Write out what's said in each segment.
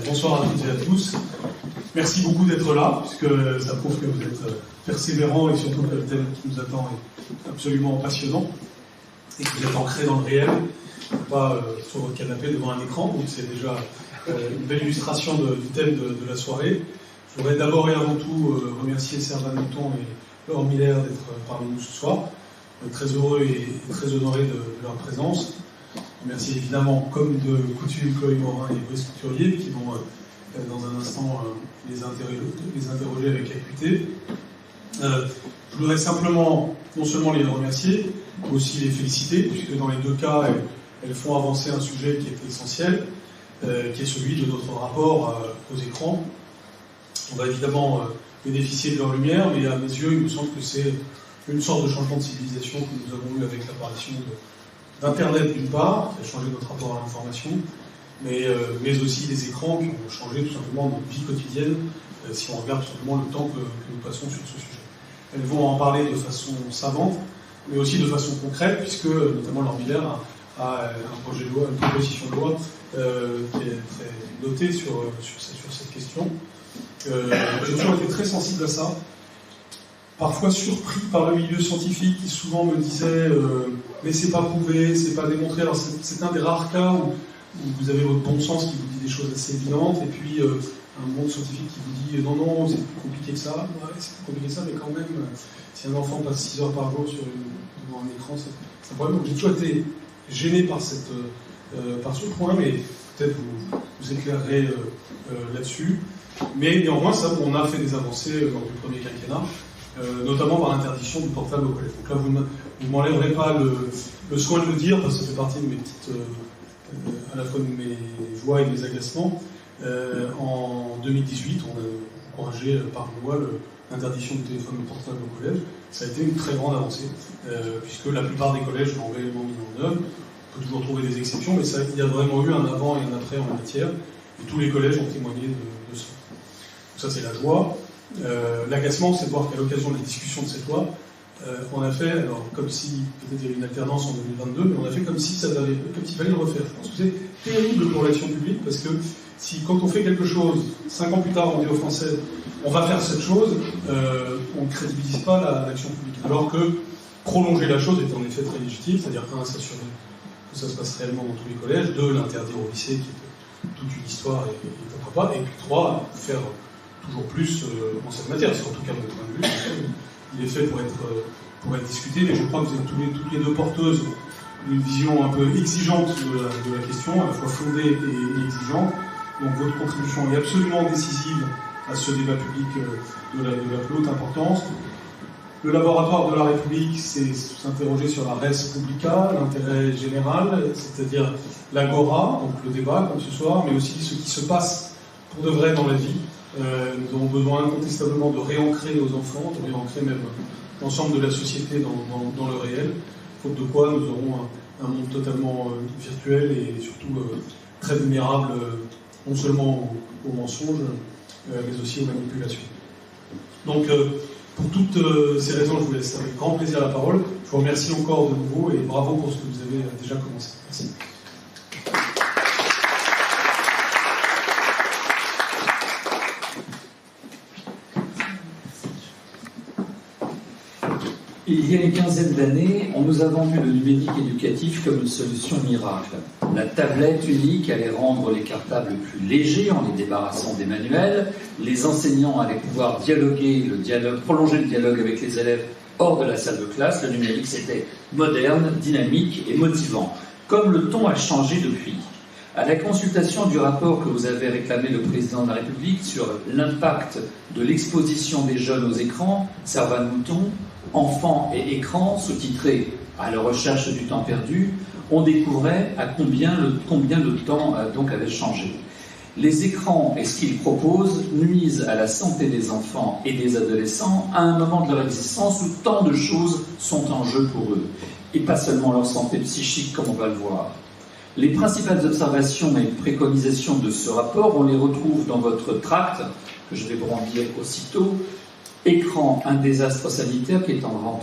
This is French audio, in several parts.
Bonsoir à toutes et à tous. Merci beaucoup d'être là, puisque ça prouve que vous êtes persévérants et surtout que le thème qui nous attend est absolument passionnant et que vous êtes ancrés dans le réel, pas sur votre canapé devant un écran. Donc c'est déjà une belle illustration du thème de la soirée. Je voudrais d'abord et avant tout remercier Servan Mouton et Laure Miller d'être parmi nous ce soir. On est très heureux et très honorés de leur présence. Merci évidemment, comme de coutume, Chloé Morin et Brice Couturier, qui vont dans un instant les interroger avec acuité. Je voudrais simplement, non seulement les remercier, mais aussi les féliciter, puisque dans les deux cas, elles font avancer un sujet qui est essentiel, qui est celui de notre rapport aux écrans. On va évidemment bénéficier de leur lumière, mais à mes yeux, il me semble que c'est une sorte de changement de civilisation que nous avons eu avec l'apparition d'Internet d'une part, qui a changé notre rapport à l'information, mais aussi des écrans qui ont changé tout simplement notre vie quotidienne, si on regarde tout simplement le temps que nous passons sur ce sujet. Elles vont en parler de façon savante, mais aussi de façon concrète, puisque notamment Laure Miller a un projet de loi, une proposition de loi qui est très notée sur cette question. J'ai toujours été très sensible à ça, parfois surpris par le milieu scientifique qui souvent me disait mais c'est pas prouvé, c'est pas démontré. Alors c'est un des rares cas où vous avez votre bon sens qui vous dit des choses assez évidentes, et puis un monde scientifique qui vous dit non, c'est plus compliqué que ça. Ouais, c'est plus compliqué que ça, mais quand même, si un enfant passe 6 heures par jour devant un écran, c'est un problème. Donc j'ai toujours été gêné par ce point, mais peut-être vous éclairerez là-dessus. Mais néanmoins, on a fait des avancées lors du premier quinquennat, notamment par l'interdiction du portable au collège. Donc là, vous ne m'enlèverez pas le soin de le dire, parce que ça fait partie de mes petites, à la fois de mes joies et de mes agacements. En 2018, on a encouragé par loi l'interdiction du téléphone portable au collège. Ça a été une très grande avancée, puisque la plupart des collèges l'ont réellement mis en œuvre. On peut toujours trouver des exceptions, mais il y a vraiment eu un avant et un après en la matière, et tous les collèges ont témoigné de ça. Donc ça, c'est la joie. L'agacement, c'est de voir qu'à l'occasion de la discussion de cette loi, on a fait, alors comme si, peut-être il y a eu une alternance en 2022, mais on a fait comme s'il fallait le refaire. Je pense que c'est terrible pour l'action publique, parce que quand on fait quelque chose, 5 ans plus tard, on dit aux Français, on va faire cette chose, on ne crédibilise pas l'action publique. Alors que prolonger la chose est en effet très légitime, c'est-à-dire, s'assurer que ça se passe réellement dans tous les collèges, 2, l'interdire au lycée, qui est toute une histoire, et pourquoi pas, et puis 3, faire toujours plus en cette matière. C'est en tout cas mon point de vue. Il est fait pour être discuté, mais je crois que vous êtes toutes les deux porteuses d'une vision un peu exigeante de la question, à la fois fondée et exigeante. Donc votre contribution est absolument décisive à ce débat public de la plus haute importance. Le laboratoire de la République, c'est s'interroger sur la res publica, l'intérêt général, c'est-à-dire l'agora, donc le débat comme ce soir, mais aussi ce qui se passe pour de vrai dans la vie. Nous avons besoin incontestablement de réancrer nos enfants, de réancrer même l'ensemble de la société dans le réel, faute de quoi nous aurons un monde totalement virtuel et surtout très vulnérable, non seulement aux mensonges, mais aussi aux manipulations. Donc, pour toutes ces raisons, je vous laisse avec grand plaisir la parole. Je vous remercie encore de nouveau et bravo pour ce que vous avez déjà commencé. Merci. Il y a une quinzaine d'années, on nous a vendu le numérique éducatif comme une solution miracle. La tablette unique allait rendre les cartables plus légers en les débarrassant des manuels. Les enseignants allaient pouvoir prolonger le dialogue avec les élèves hors de la salle de classe. Le numérique, c'était moderne, dynamique et motivant. Comme le ton a changé depuis. À la consultation du rapport que vous avez réclamé le président de la République sur l'impact de l'exposition des jeunes aux écrans, Servan Mouton, Enfants et écrans, sous-titré « À la recherche du temps perdu », on découvrait à combien le temps donc avait changé. Les écrans et ce qu'ils proposent nuisent à la santé des enfants et des adolescents à un moment de leur existence où tant de choses sont en jeu pour eux, et pas seulement leur santé psychique comme on va le voir. Les principales observations et préconisations de ce rapport, on les retrouve dans votre tract, que je vais brandir aussitôt, Écran, un désastre sanitaire, qui est en vente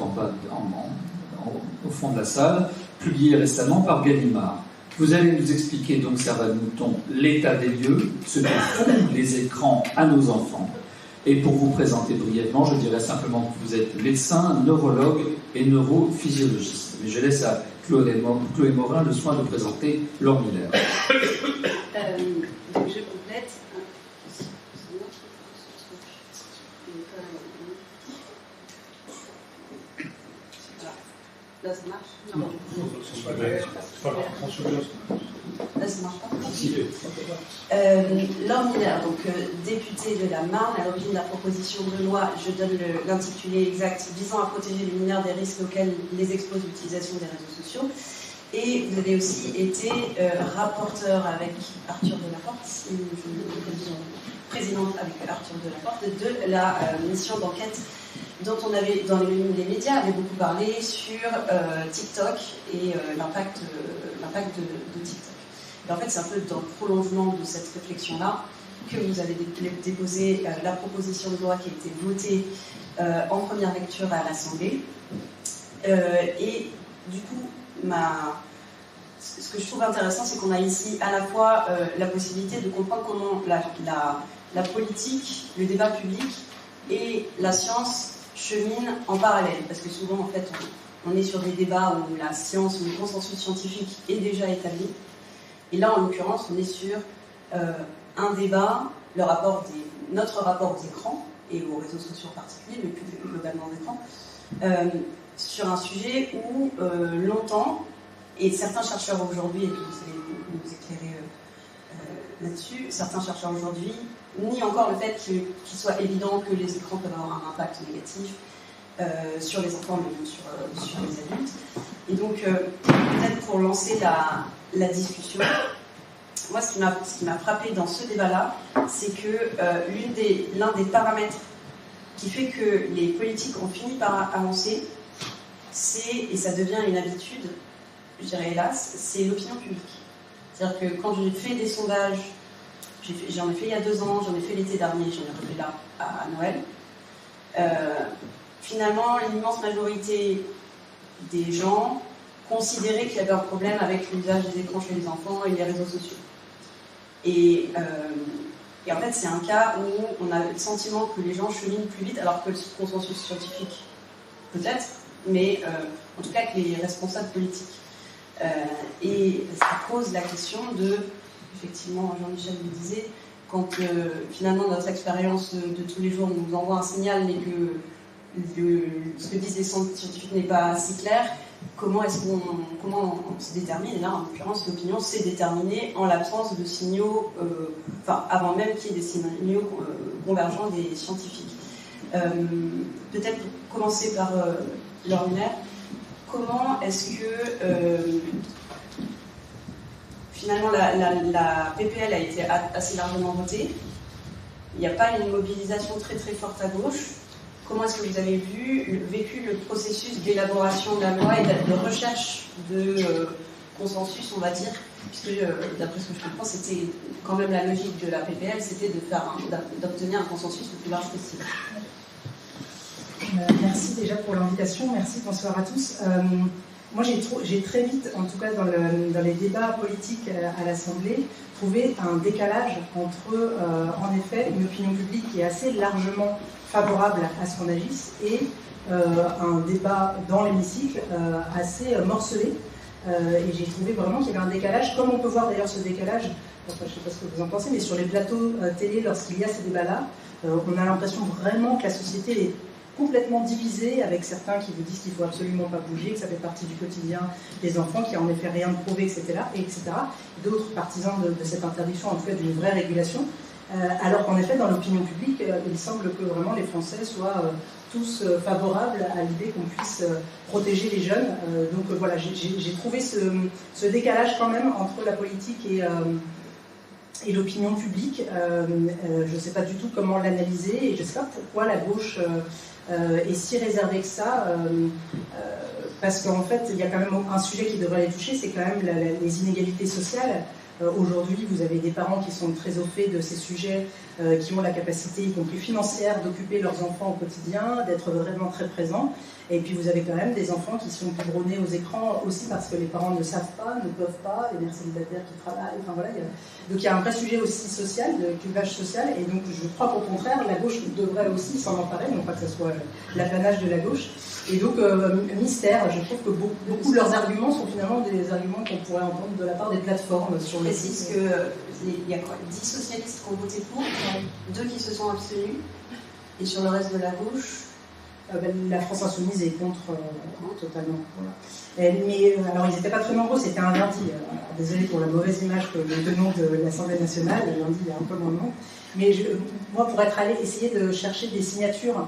au fond de la salle, publié récemment par Gallimard. Vous allez nous expliquer, donc Servane Mouton, l'état des lieux, ce que font les écrans à nos enfants. Et pour vous présenter brièvement, je dirais simplement que vous êtes médecin, neurologue et neurophysiologiste. Mais je laisse à Chloé Morin le soin de présenter Laure Miller. Donc je complète. Là, ça marche? Non. Là, ça marche pas. Laure Miller, donc députée de la Marne, à l'origine de la proposition de loi, je donne l'intitulé exact, visant à protéger les mineurs des risques auxquels les expose l'utilisation des réseaux sociaux. Et vous avez aussi été rapporteur avec Arthur Delaporte, si je me dis présidente avec Arthur Delaporte, de la mission d'enquête dont on avait, dans les médias, avait beaucoup parlé sur TikTok et l'impact de TikTok. Et en fait, c'est un peu dans le prolongement de cette réflexion-là que vous avez déposé la proposition de loi qui a été votée en première lecture à l'Assemblée. Et du coup, ce que je trouve intéressant, c'est qu'on a ici à la fois la possibilité de comprendre comment la politique, le débat public et la science cheminent en parallèle. Parce que souvent, en fait, on est sur des débats où la science, où le consensus scientifique est déjà établi. Et là, en l'occurrence, on est sur un débat, notre rapport aux écrans, et aux réseaux sociaux en particulier, mais plus globalement aux écrans, sur un sujet où longtemps, et certains chercheurs aujourd'hui, et vous allez nous éclairer là-dessus, certains chercheurs aujourd'hui nient encore le fait qu'il soit évident que les écrans peuvent avoir un impact négatif sur les enfants, mais même sur les adultes. Et donc, peut-être pour lancer la discussion, moi, ce qui m'a frappé dans ce débat-là, c'est que l'un des paramètres qui fait que les politiques ont fini par avancer, et ça devient une habitude, je dirais hélas, c'est l'opinion publique. C'est-à-dire que quand j'ai fait des sondages, j'en ai fait il y a 2 ans, j'en ai fait l'été dernier, j'en ai refait là à Noël, finalement, l'immense majorité des gens considéraient qu'il y avait un problème avec l'usage des écrans chez les enfants et les réseaux sociaux. Et en fait, c'est un cas où on a le sentiment que les gens cheminent plus vite, alors que le consensus scientifique, peut-être, mais en tout cas que les responsables politiques. Et ça pose la question de, effectivement, Jean-Michel le disait, quand finalement notre expérience de tous les jours nous envoie un signal, mais que ce que disent les scientifiques n'est pas si clair, comment on se détermine? Et là, en l'occurrence, l'opinion s'est déterminée en l'absence de signaux, avant même qu'il y ait des signaux convergents des scientifiques. Peut-être pour commencer par Laure Miller, comment est-ce que finalement la PPL a été assez largement votée, il n'y a pas une mobilisation très très forte à gauche? Comment est-ce que vous avez vécu le processus d'élaboration de la loi et de recherche de consensus, on va dire, puisque d'après ce que je comprends, c'était quand même la logique de la PPL, c'était d'obtenir un consensus le plus large possible. Merci déjà pour l'invitation, merci, bonsoir à tous. Moi j'ai très vite, en tout cas dans les débats politiques à l'Assemblée, trouvé un décalage entre, en effet, une opinion publique qui est assez largement favorable à ce qu'on agisse et un débat dans l'hémicycle assez morcelé. Et j'ai trouvé vraiment qu'il y avait un décalage, comme on peut voir d'ailleurs ce décalage, enfin, je ne sais pas ce que vous en pensez, mais sur les plateaux télé, lorsqu'il y a ces débats-là, on a l'impression vraiment que la société est complètement divisée, avec certains qui vous disent qu'il ne faut absolument pas bouger, que ça fait partie du quotidien des enfants, qu'il n'y a en effet rien de prouvé, etc. D'autres partisans de cette interdiction, en tout cas d'une vraie régulation. Alors qu'en effet, dans l'opinion publique, il semble que vraiment les Français soient tous favorables à l'idée qu'on puisse protéger les jeunes. Donc voilà, j'ai trouvé ce décalage quand même entre la politique et l'opinion publique. Je ne sais pas du tout comment l'analyser et je ne sais pas pourquoi la gauche est si réservée que ça. Parce qu'en fait, il y a quand même un sujet qui devrait les toucher, c'est quand même les inégalités sociales. Aujourd'hui, vous avez des parents qui sont très au fait de ces sujets, qui ont la capacité, y compris financière, d'occuper leurs enfants au quotidien, d'être vraiment très présents. Et puis vous avez quand même des enfants qui sont biberonnés aux écrans aussi parce que les parents ne savent pas, ne peuvent pas, les mères célibataires qui travaillent, enfin voilà. Donc il y a un vrai sujet aussi social, de clivage social, et donc je crois qu'au contraire, la gauche devrait aussi s'en emparer, non pas que ce soit l'apanage de la gauche. Et donc, mystère, je trouve que beaucoup de leurs arguments sont finalement des arguments qu'on pourrait entendre de la part des plateformes sur le site. Je précise qu'il y a quoi, 10 socialistes qui ont voté pour, 2 qui se sont abstenus, et sur le reste de la gauche, la France Insoumise est contre totalement. Voilà. Mais alors, ils n'étaient pas très nombreux, c'était un lundi. Désolé pour la mauvaise image que nous tenons de l'Assemblée nationale. Le lundi, il y a un peu moins de monde. Mais moi, pour être allé essayer de chercher des signatures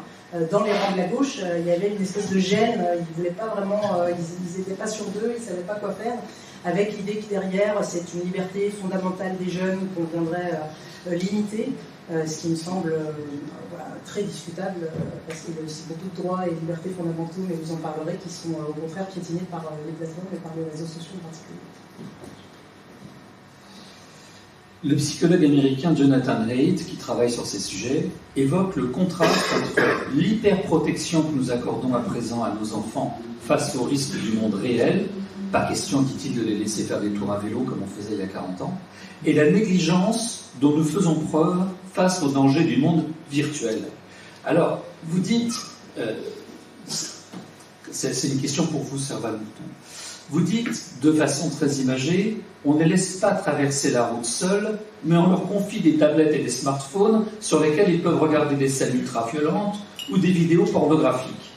dans les rangs de la gauche, il y avait une espèce de gêne. Ils ne voulaient pas vraiment, ils n'étaient pas sûrs d'eux, ils ne savaient pas quoi faire. Avec l'idée que derrière, c'est une liberté fondamentale des jeunes qu'on viendrait limiter. Ce qui me semble très discutable, parce qu'il y a aussi beaucoup de droits et libertés fondamentaux, mais vous en parlerez, qui sont au contraire piétinés par les plateformes et par les réseaux sociaux en particulier. Le psychologue américain Jonathan Haidt, qui travaille sur ces sujets, évoque le contraste entre l'hyperprotection que nous accordons à présent à nos enfants face aux risques du monde réel, pas question, dit-il, de les laisser faire des tours à vélo comme on faisait il y a 40 ans, et la négligence dont nous faisons preuve face aux dangers du monde virtuel. Alors, vous dites, c'est une question pour vous, Serval Mouton, vous dites de façon très imagée, on ne laisse pas traverser la route seuls, mais on leur confie des tablettes et des smartphones sur lesquels ils peuvent regarder des scènes ultra-violentes ou des vidéos pornographiques.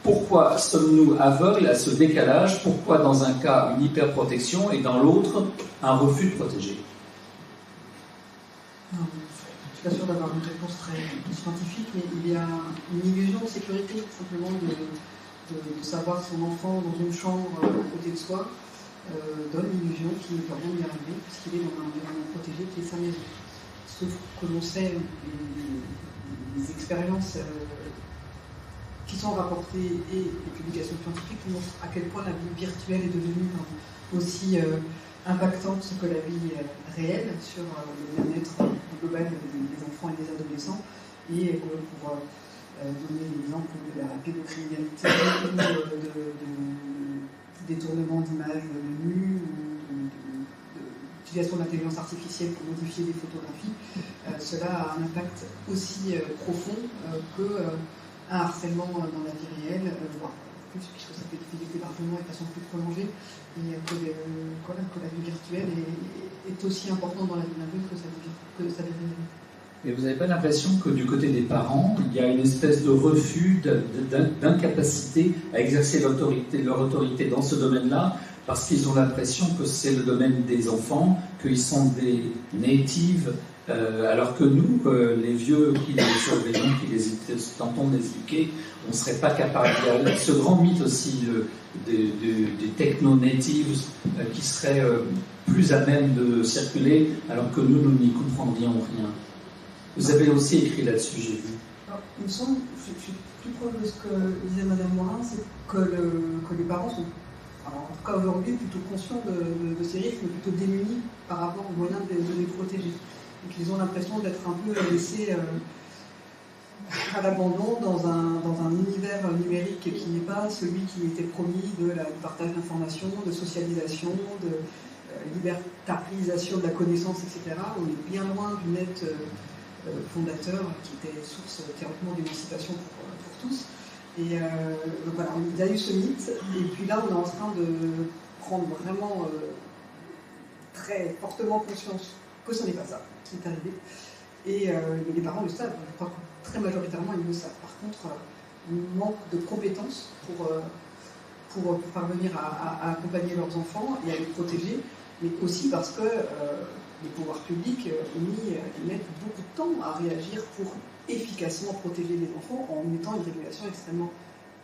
Pourquoi sommes-nous aveugles à ce décalage? Pourquoi dans un cas une hyperprotection et dans l'autre un refus de protéger? Je ne suis pas sûre d'avoir une réponse très scientifique, mais il y a une illusion de sécurité, simplement de savoir son enfant dans une chambre à côté de soi donne l'illusion qu'il ne peut rien y arriver, parce qu'il est dans un environnement protégé qui est sa maison. Sauf que l'on sait les expériences qui sont rapportées et les publications scientifiques montrent à quel point la vie virtuelle est devenue aussi impactante que la vie réelle sur le bien-être global des enfants et des adolescents. Et pour donner l'exemple de la pédocriminalité, de détournement d'images de nu, ou d'utilisation de l'intelligence artificielle pour modifier des photographies, cela a un impact aussi profond qu'un harcèlement dans la vie réelle, voire plus, puisque ça peut être des harcèlements de façon plus prolongée, et que la vie virtuelle est aussi importante dans la vie d'adulte que sa vie réelle. Et vous n'avez pas l'impression que du côté des parents, il y a une espèce de refus, d'incapacité à exercer leur autorité dans ce domaine-là, parce qu'ils ont l'impression que c'est le domaine des enfants, qu'ils sont des natives, alors que nous, les vieux qui les surveillons, qui les tentons d'éduquer, on ne serait pas capable. Il y a ce grand mythe aussi des techno-natives qui seraient plus à même de circuler, alors que nous n'y comprendrions rien. Vous avez aussi écrit là-dessus, j'ai vu. Alors, il me semble, je suis plus proche de ce que disait Madame Morin, c'est que les parents sont, alors, en tout cas aujourd'hui, plutôt conscients de ces risques, mais plutôt démunis par rapport aux moyens de les protéger. Et qu'ils ont l'impression d'être un peu laissés à l'abandon dans un univers numérique qui n'est pas celui qui était promis du partage d'informations, de socialisation, de libertarisation de la connaissance, etc. On est bien loin du net fondateur qui était source théoriquement d'émancipation pour tous. Et donc voilà, il y a eu ce mythe, et puis là on est en train de prendre vraiment très fortement conscience que ce n'est pas ça qui est arrivé. Et les parents le savent, je crois que très majoritairement ils le savent. Par contre, un manque de compétences pour parvenir à accompagner leurs enfants et à les protéger, mais aussi parce que les pouvoirs publics mettent beaucoup de temps à réagir pour efficacement protéger les enfants en mettant une régulation extrêmement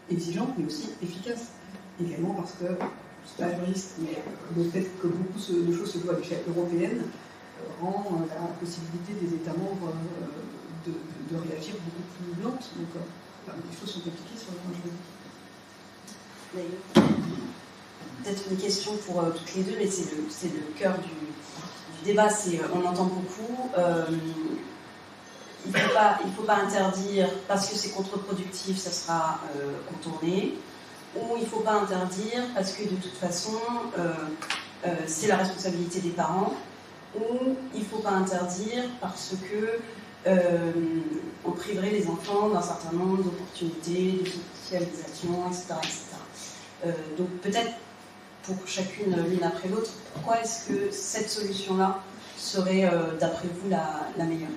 exigeante, mais aussi efficace. Également parce que, je ne suis pas juriste, mais le fait que beaucoup de choses se jouent à l'échelle européenne rend la possibilité des États membres de réagir beaucoup plus lente. Donc, les choses sont compliquées sur le plan juridique. Peut-être une question pour toutes les deux, mais c'est le cœur du débat, c'est, on entend beaucoup, il ne faut pas interdire parce que c'est contre-productif, ça sera contourné, ou il ne faut pas interdire parce que de toute façon, c'est la responsabilité des parents, ou il ne faut pas interdire parce que on priverait les enfants d'un certain nombre d'opportunités, de socialisation, etc. Donc peut-être pour chacune l'une après l'autre, pourquoi est-ce que cette solution-là serait, d'après vous, la meilleure?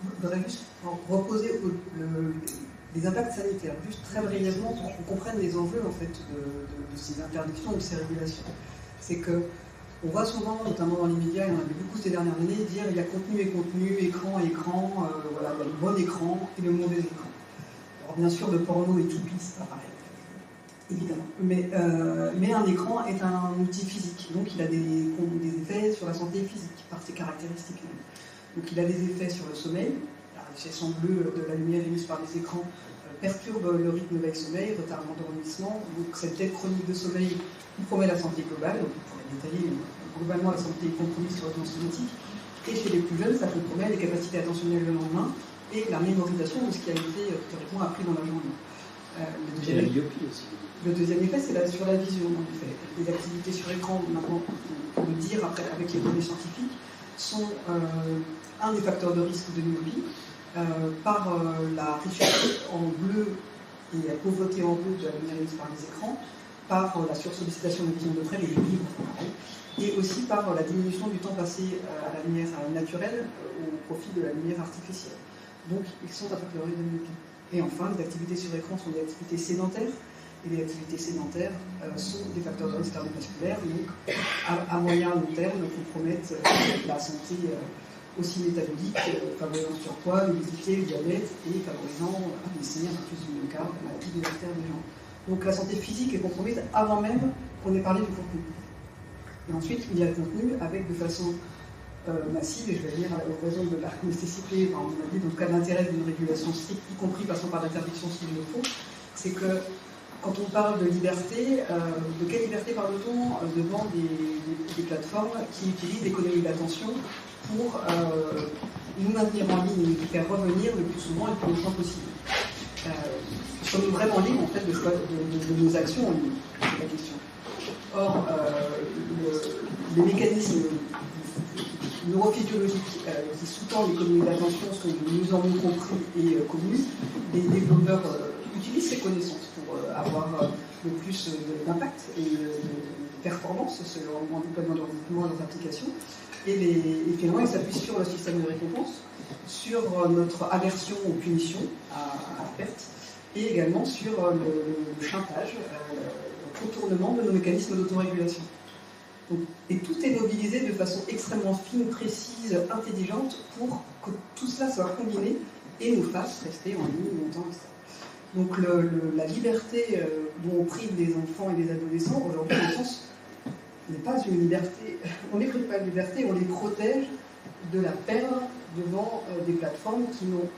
Je voudrais juste reposer les impacts sanitaires, juste très brièvement, pour qu'on comprenne les enjeux en fait, de ces interdictions ou de ces régulations. C'est que on voit souvent, notamment dans les médias, et on a vu beaucoup ces dernières années, dire il y a contenu et contenu, écran, écran, voilà, il y a le bon écran et le mauvais écran. Alors bien sûr, le porno et tout, c'est pas pareil, évidemment. Mais un écran est un outil physique, donc il a des effets sur la santé physique, par ses caractéristiques même. Donc il a des effets sur le sommeil, la richesse en bleu de la lumière émise par les écrans perturbe le rythme veille-sommeil, retard l'endormissement, donc cette dette chronique de sommeil compromet la santé globale, donc on pourrait détailler, mais globalement la santé est compromise sur le plan somatique, et chez les plus jeunes ça compromet les capacités attentionnelles le lendemain et la mémorisation de ce qui a été théoriquement appris dans la journée. Et la myopie aussi. Le deuxième effet, c'est sur la vision, en effet. Les activités sur écran, maintenant, on peut le dire après, avec les données scientifiques, sont un des facteurs de risque de myopie, par la richesse en bleu et la pauvreté en bleu de la lumière émise par les écrans, par la sursollicitation de vision de près, les livres, et aussi par la diminution du temps passé à la lumière naturelle au profit de la lumière artificielle. Donc, ils sont un facteur de risque de myopie. Et enfin, les activités sur écran sont des activités sédentaires, et les activités sédentaires sont des facteurs de risque cardiovasculaire, donc à moyen long terme compromettent la santé aussi métabolique, favorisant le surpoids, l'obésité, le diabète et favorisant AVC, infarctus du myocarde, la maladie des artères des jambes. Donc la santé physique est compromise avant même qu'on ait parlé du contenu. Et ensuite, il y a le contenu avec de façon massive, et je vais venir à l'occasion de la nécessité, enfin, on a dit, dans le cas d'intérêt d'une régulation stricte, y compris passant par l'interdiction s'il le faut, c'est que quand on parle de liberté, de quelle liberté parle-t-on devant des plateformes qui utilisent l'économie de l'attention pour nous maintenir en ligne et nous faire revenir le plus souvent et le plus longtemps possible. Sommes-nous vraiment libres en fait de nos actions en ligne? C'est la question. Or, les mécanismes neurophysiologiques qui sous-tendent l'économie de l'attention sont de mieux en mieux compris et connus. Les développeurs utilisent ces connaissances pour avoir le plus d'impact et de performance en déploiement de leurs applications. Et les phénomènes s'appuient sur le système de récompense, sur notre aversion aux punitions à perte, et également sur le chantage, le contournement de nos mécanismes d'autorégulation. Et tout est mobilisé de façon extrêmement fine, précise, intelligente pour que tout cela soit combiné et nous fasse rester en ligne longtemps, etc. Donc la liberté dont on prive les enfants et les adolescents, aujourd'hui, au sens, n'est pas une liberté. On ne les prive pas de liberté, on les protège de la perdre devant des plateformes qui n'ont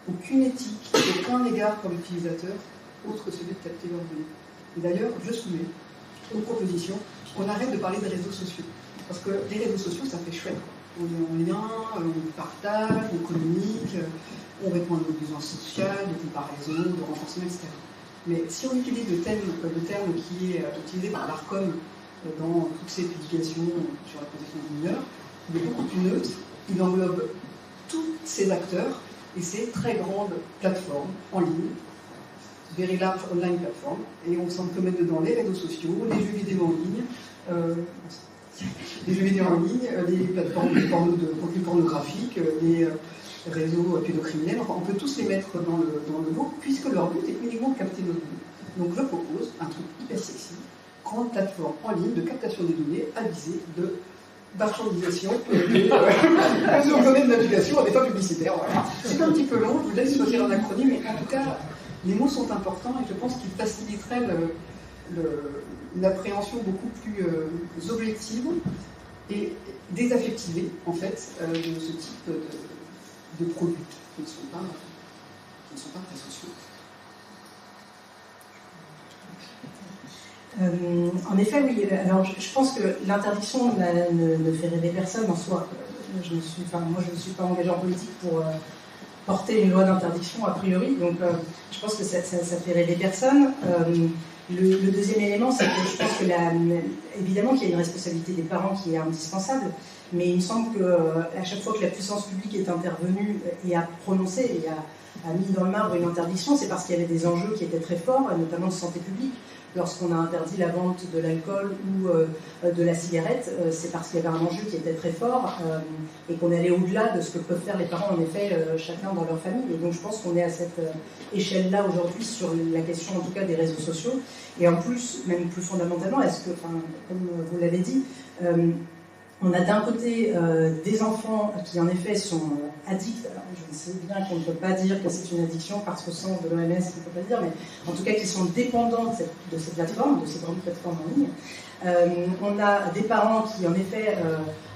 aucune éthique, aucun égard pour l'utilisateur, autre que celui de capter leurs données. Et d'ailleurs, je soumets une proposition qu'on arrête de parler des réseaux sociaux. Parce que les réseaux sociaux, ça fait chouette. On est en lien, on partage, on communique, on répond à nos besoins sociaux, de comparaison, de renforcement, etc. Mais si on utilise le terme qui est utilisé par l'ARCOM dans toutes ses publications sur la protection des mineurs, il est beaucoup plus neutre, il englobe tous ces acteurs et ces très grandes plateformes en ligne, very large online platforms, et on s'en peut mettre dedans les réseaux sociaux, les jeux vidéo en ligne, les plateformes de contenu pornographique, les réseaux pédocriminels, enfin on peut tous les mettre dans le lot, puisque leur but est uniquement de capter nos données. Donc je propose un truc hyper sexy, grande plateforme en ligne de captation des données avisée de marchandisation sur le domaine de navigation à des fins publicitaires. Voilà. C'est un petit peu long, je vous laisse choisir un acronyme, mais en tout cas, les mots sont importants et je pense qu'ils faciliteraient une appréhension beaucoup plus objective et désaffectivée, en fait, de ce type de produits qui ne sont pas très sociaux. En effet, oui. Alors, je pense que l'interdiction ne fait rêver personne en soi. Moi, je ne suis pas engagée en politique pour porter une loi d'interdiction a priori, donc je pense que ça fait rêver personne. Le deuxième élément, c'est que je pense que évidemment qu'il y a une responsabilité des parents qui est indispensable, mais il me semble qu'à chaque fois que la puissance publique est intervenue et a prononcé et a mis dans le marbre une interdiction, c'est parce qu'il y avait des enjeux qui étaient très forts, notamment de santé publique. Lorsqu'on a interdit la vente de l'alcool ou de la cigarette, c'est parce qu'il y avait un enjeu qui était très fort et qu'on allait au-delà de ce que peuvent faire les parents, en effet, chacun dans leur famille. Et donc je pense qu'on est à cette échelle-là aujourd'hui sur la question, en tout cas, des réseaux sociaux. Et en plus, même plus fondamentalement, est-ce que, comme vous l'avez dit, on a d'un côté des enfants qui, en effet, sont addicts. Alors, je sais bien qu'on ne peut pas dire que c'est une addiction parce qu'au sens de l'OMS, on ne peut pas dire, mais en tout cas qui sont dépendants de ces plateformes, de ces grandes plateformes en ligne. On a des parents qui, en effet,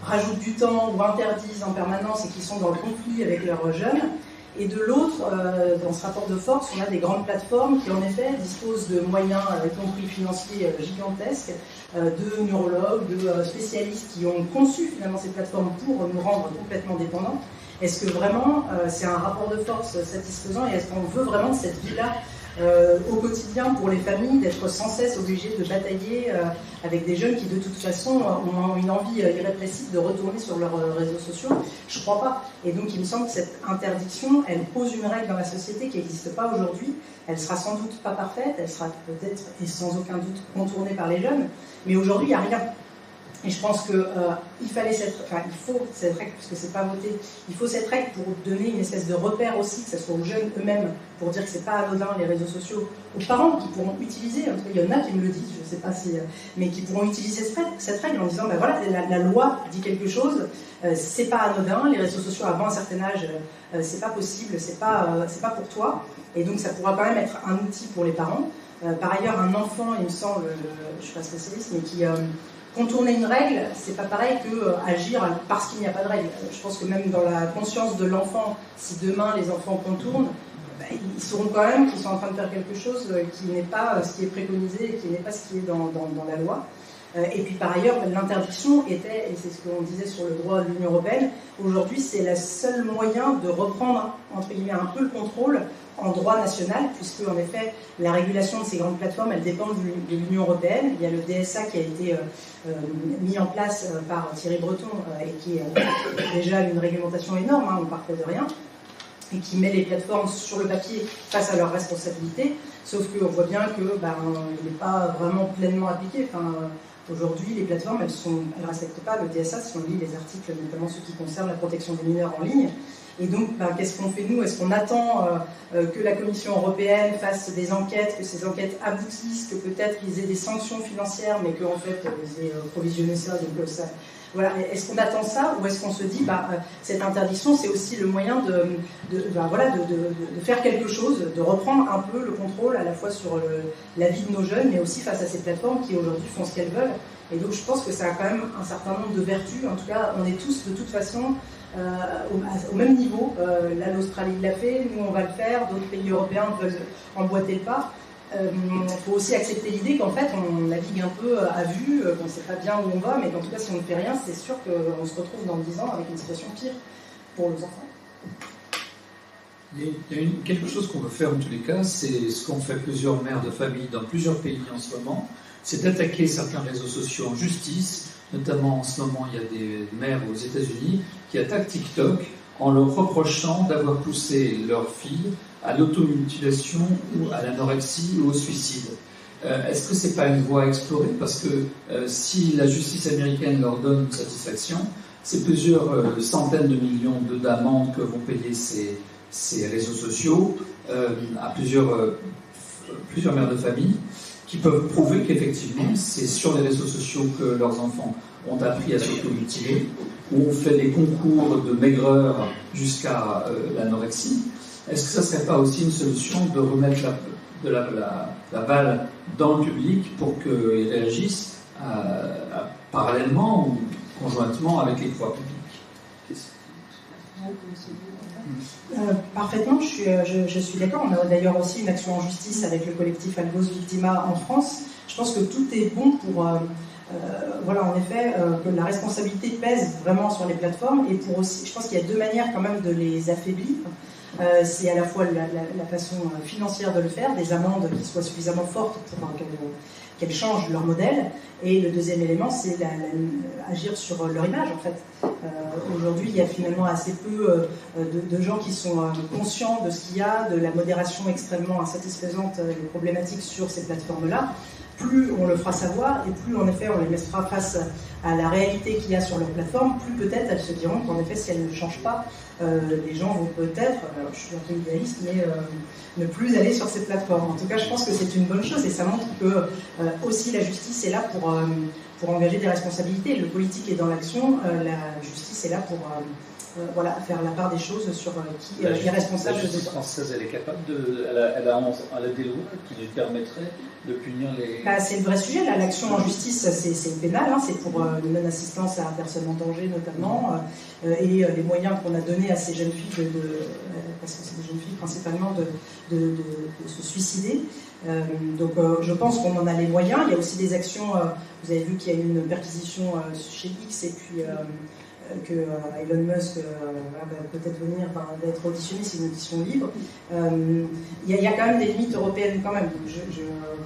rajoutent du temps ou interdisent en permanence et qui sont dans le conflit avec leurs jeunes. Et de l'autre, dans ce rapport de force, on a des grandes plateformes qui, en effet, disposent de moyens, y compris financiers, gigantesques, de neurologues, de spécialistes qui ont conçu finalement ces plateformes pour nous rendre complètement dépendants. Est-ce que vraiment c'est un rapport de force satisfaisant et est-ce qu'on veut vraiment de cette vie-là au quotidien pour les familles, d'être sans cesse obligés de batailler avec des jeunes qui de toute façon ont une envie irrépressible de retourner sur leurs réseaux sociaux? Je ne crois pas. Et donc il me semble que cette interdiction, elle pose une règle dans la société qui n'existe pas aujourd'hui. Elle sera sans doute pas parfaite, elle sera peut-être et sans aucun doute contournée par les jeunes, mais aujourd'hui il n'y a rien. Et je pense qu'il il faut cette règle, puisque c'est pas voté, il faut cette règle pour donner une espèce de repère aussi, que ce soit aux jeunes eux-mêmes, pour dire que c'est pas anodin les réseaux sociaux, aux parents qui pourront utiliser, en tout cas il y en a qui me le disent, je sais pas si, mais qui pourront utiliser cette règle en disant, ben voilà, la loi dit quelque chose, c'est pas anodin, les réseaux sociaux avant un certain âge, c'est pas possible, c'est pas pour toi, et donc ça pourra quand même être un outil pour les parents. Par ailleurs, un enfant, il me semble, je suis pas spécialiste, mais qui contourner une règle, c'est pas pareil que agir parce qu'il n'y a pas de règle. Je pense que même dans la conscience de l'enfant, si demain les enfants contournent, ils sauront quand même qu'ils sont en train de faire quelque chose qui n'est pas ce qui est préconisé et qui n'est pas ce qui est dans la loi. Et puis par ailleurs, l'interdiction était, et c'est ce qu'on disait sur le droit de l'Union européenne, aujourd'hui c'est le seul moyen de reprendre, entre guillemets, un peu le contrôle en droit national, puisque en effet la régulation de ces grandes plateformes, elle dépend de l'Union européenne. Il y a le DSA qui a été mis en place par Thierry Breton et qui est déjà une réglementation énorme, on partait de rien, et qui met les plateformes sur le papier face à leurs responsabilités, sauf qu'on voit bien que il n'est pas vraiment pleinement appliqué. Aujourd'hui, les plateformes, elles ne respectent pas le DSA si on lit les articles, notamment ceux qui concernent la protection des mineurs en ligne. Et donc, qu'est-ce qu'on fait nous? Est-ce qu'on attend que la Commission européenne fasse des enquêtes, que ces enquêtes aboutissent, que peut-être ils aient des sanctions financières, mais qu'en fait, ils aient provisionné ça, donc ça... Voilà. Est-ce qu'on attend ça ou est-ce qu'on se dit cette interdiction c'est aussi le moyen de faire quelque chose, de reprendre un peu le contrôle à la fois sur la vie de nos jeunes mais aussi face à ces plateformes qui aujourd'hui font ce qu'elles veulent. Et donc je pense que ça a quand même un certain nombre de vertus. En tout cas, on est tous de toute façon au même niveau. Là, l'Australie l'a fait, nous on va le faire, d'autres pays européens veulent emboîter le pas. Il faut aussi accepter l'idée qu'en fait on navigue un peu à vue, qu'on ne sait pas bien où on va, mais qu'en tout cas si on ne fait rien, c'est sûr qu'on se retrouve dans 10 ans avec une situation pire pour nos enfants. Il y a quelque chose qu'on veut faire en tous les cas, c'est ce qu'ont fait plusieurs mères de famille dans plusieurs pays en ce moment, c'est d'attaquer certains réseaux sociaux en justice. Notamment en ce moment, il y a des mères aux États-Unis qui attaquent TikTok en leur reprochant d'avoir poussé leurs filles à l'automutilation ou à l'anorexie ou au suicide. Est-ce que c'est pas une voie à explorer? Parce que si la justice américaine leur donne une satisfaction, c'est plusieurs centaines de millions d'amendes que vont payer ces réseaux sociaux à plusieurs mères de famille qui peuvent prouver qu'effectivement c'est sur les réseaux sociaux que leurs enfants ont appris à s'automutiler, où on fait des concours de maigreur jusqu'à l'anorexie. Est-ce que ça ne serait pas aussi une solution de remettre la balle dans le public pour qu'ils réagissent parallèlement ou conjointement avec les pouvoirs publics? Parfaitement, je suis d'accord. On a d'ailleurs aussi une action en justice avec le collectif Algos Victima en France Je pense que tout est bon pour, voilà, en effet, que la responsabilité pèse vraiment sur les plateformes, et pour aussi, je pense qu'il y a deux manières quand même de les affaiblir. C'est à la fois la façon financière de le faire, des amendes qui soient suffisamment fortes pour qu'elles changent leur modèle, et le deuxième élément, c'est agir sur leur image, en fait. Aujourd'hui, il y a finalement assez peu de gens qui sont conscients de ce qu'il y a, de la modération extrêmement insatisfaisante et problématique sur ces plateformes-là. Plus on le fera savoir, et plus en effet on les mettra face à la réalité qu'il y a sur leur plateforme, plus peut-être elles se diront qu'en effet si elles ne changent pas, les gens vont peut-être, alors je suis un peu idéaliste, mais ne plus aller sur ces plateformes. En tout cas, je pense que c'est une bonne chose, et ça montre que aussi la justice est là pour engager des responsabilités. Le politique est dans l'action, la justice est là pour voilà, faire la part des choses sur qui est responsable. La justice française, elle est capable elle a des lois qui lui permettraient de punir les... C'est le vrai sujet, là. L'action en justice, c'est pénal, hein, c'est pour une non-assistance à personne en danger notamment, et les moyens qu'on a donnés à ces jeunes filles, parce que c'est des jeunes filles principalement, de se suicider. Donc je pense qu'on en a les moyens. Il y a aussi des actions, vous avez vu qu'il y a eu une perquisition chez X, et puis que Elon Musk va peut-être venir, d'être auditionné, c'est une audition libre. Il y a quand même des limites européennes quand même.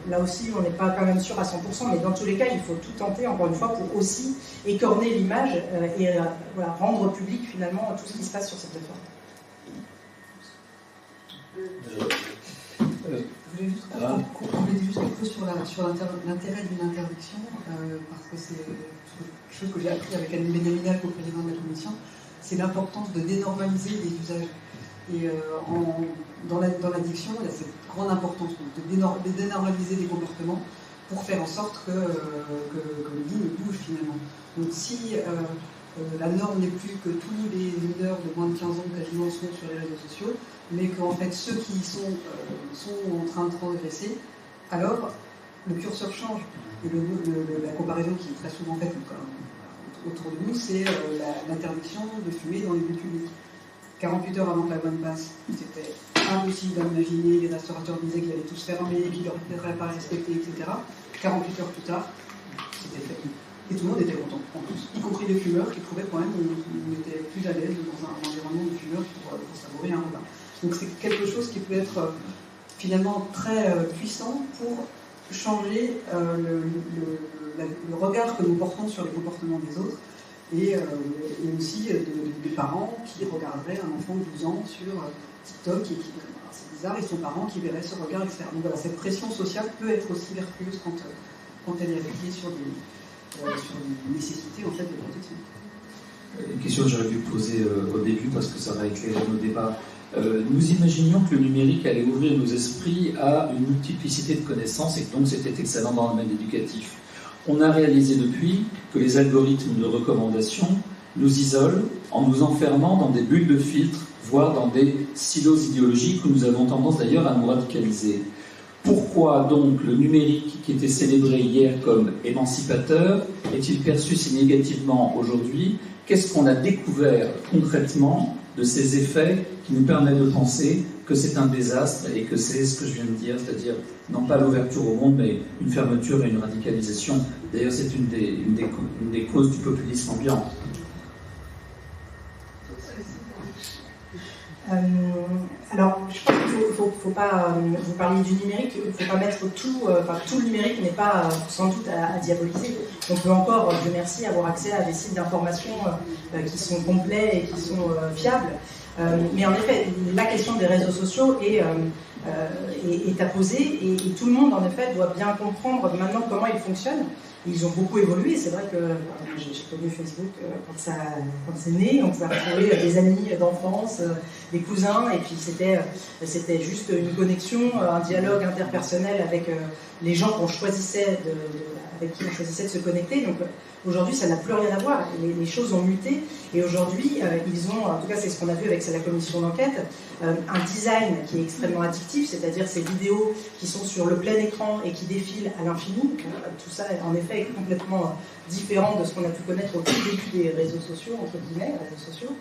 Là aussi, on n'est pas quand même sûr à 100%, mais dans tous les cas, il faut tout tenter, encore une fois, pour aussi écorner l'image et voilà, rendre public finalement tout ce qui se passe sur cette plateforme. Je voulais juste compléter juste quelque chose sur l'intérêt d'une interdiction, parce que c'est quelque chose que j'ai appris avec Annie Benaminal, co-président de la commission, c'est l'importance de dénormaliser les usages. Et dans l'addiction, il y a cette grande importance de dénormaliser les comportements pour faire en sorte que le lit ne bouge finalement. Donc si la norme n'est plus que tous les mineurs de moins de 15 ans quasiment sont sur les réseaux sociaux, mais qu'en fait ceux qui sont en train de transgresser, alors le curseur change. Et la comparaison qui est très souvent faite autour de nous, c'est l'interdiction de fumer dans les lieux publics. 48 heures avant que la loi passe, c'était impossible d'imaginer, les restaurateurs disaient qu'ils allaient tous fermer, qu'ils ne leur pas respecter, etc. 48 heures plus tard, c'était fait. Et tout le monde était content, en plus, y compris les fumeurs qui trouvaient quand même qu'on était plus à l'aise dans un environnement de fumeurs pour savourer un repas. Donc c'est quelque chose qui peut être finalement très puissant pour changer le regard que nous portons sur les comportements des autres, et aussi des parents qui regarderaient un enfant de 12 ans sur TikTok et qui, c'est bizarre, et son parent qui verrait ce regard, etc. Donc voilà, cette pression sociale peut être aussi vertueuse quand elle est appliquée sur des nécessités en fait de protection. Une question que j'aurais dû poser au début parce que ça va éclairer nos débats. Nous imaginions que le numérique allait ouvrir nos esprits à une multiplicité de connaissances et que donc c'était excellent dans le domaine éducatif. On a réalisé depuis que les algorithmes de recommandation nous isolent en nous enfermant dans des bulles de filtre, voire dans des silos idéologiques où nous avons tendance d'ailleurs à nous radicaliser. Pourquoi donc le numérique qui était célébré hier comme émancipateur est-il perçu si négativement aujourd'hui? Qu'est-ce qu'on a découvert concrètement de ces effets qui nous permettent de penser que c'est un désastre et que c'est ce que je viens de dire, c'est-à-dire non pas l'ouverture au monde, mais une fermeture et une radicalisation. D'ailleurs, c'est une des causes du populisme ambiant. Alors, je pense qu'il ne faut pas, vous parliez du numérique, il ne faut pas mettre tout le numérique n'est pas sans doute à diaboliser. On peut encore, Dieu merci, avoir accès à des sites d'information qui sont complets et qui sont fiables. Mais en effet, la question des réseaux sociaux est à poser, et tout le monde, en effet, doit bien comprendre maintenant comment ils fonctionnent. Ils ont beaucoup évolué. C'est vrai que j'ai connu Facebook quand c'est né. On pouvait retrouver des amis d'enfance, des cousins, et puis c'était juste une connexion, un dialogue interpersonnel avec les gens qu'on choisissait avec qui on choisissait de se connecter. Donc aujourd'hui, ça n'a plus rien à voir. Les choses ont muté, et aujourd'hui, ils ont, en tout cas c'est ce qu'on a vu avec la commission d'enquête, un design qui est extrêmement addictif, c'est-à-dire ces vidéos qui sont sur le plein écran et qui défilent à l'infini. Tout ça, en effet, est complètement différent de ce qu'on a pu connaître au tout début des réseaux sociaux, entre guillemets, réseaux sociaux.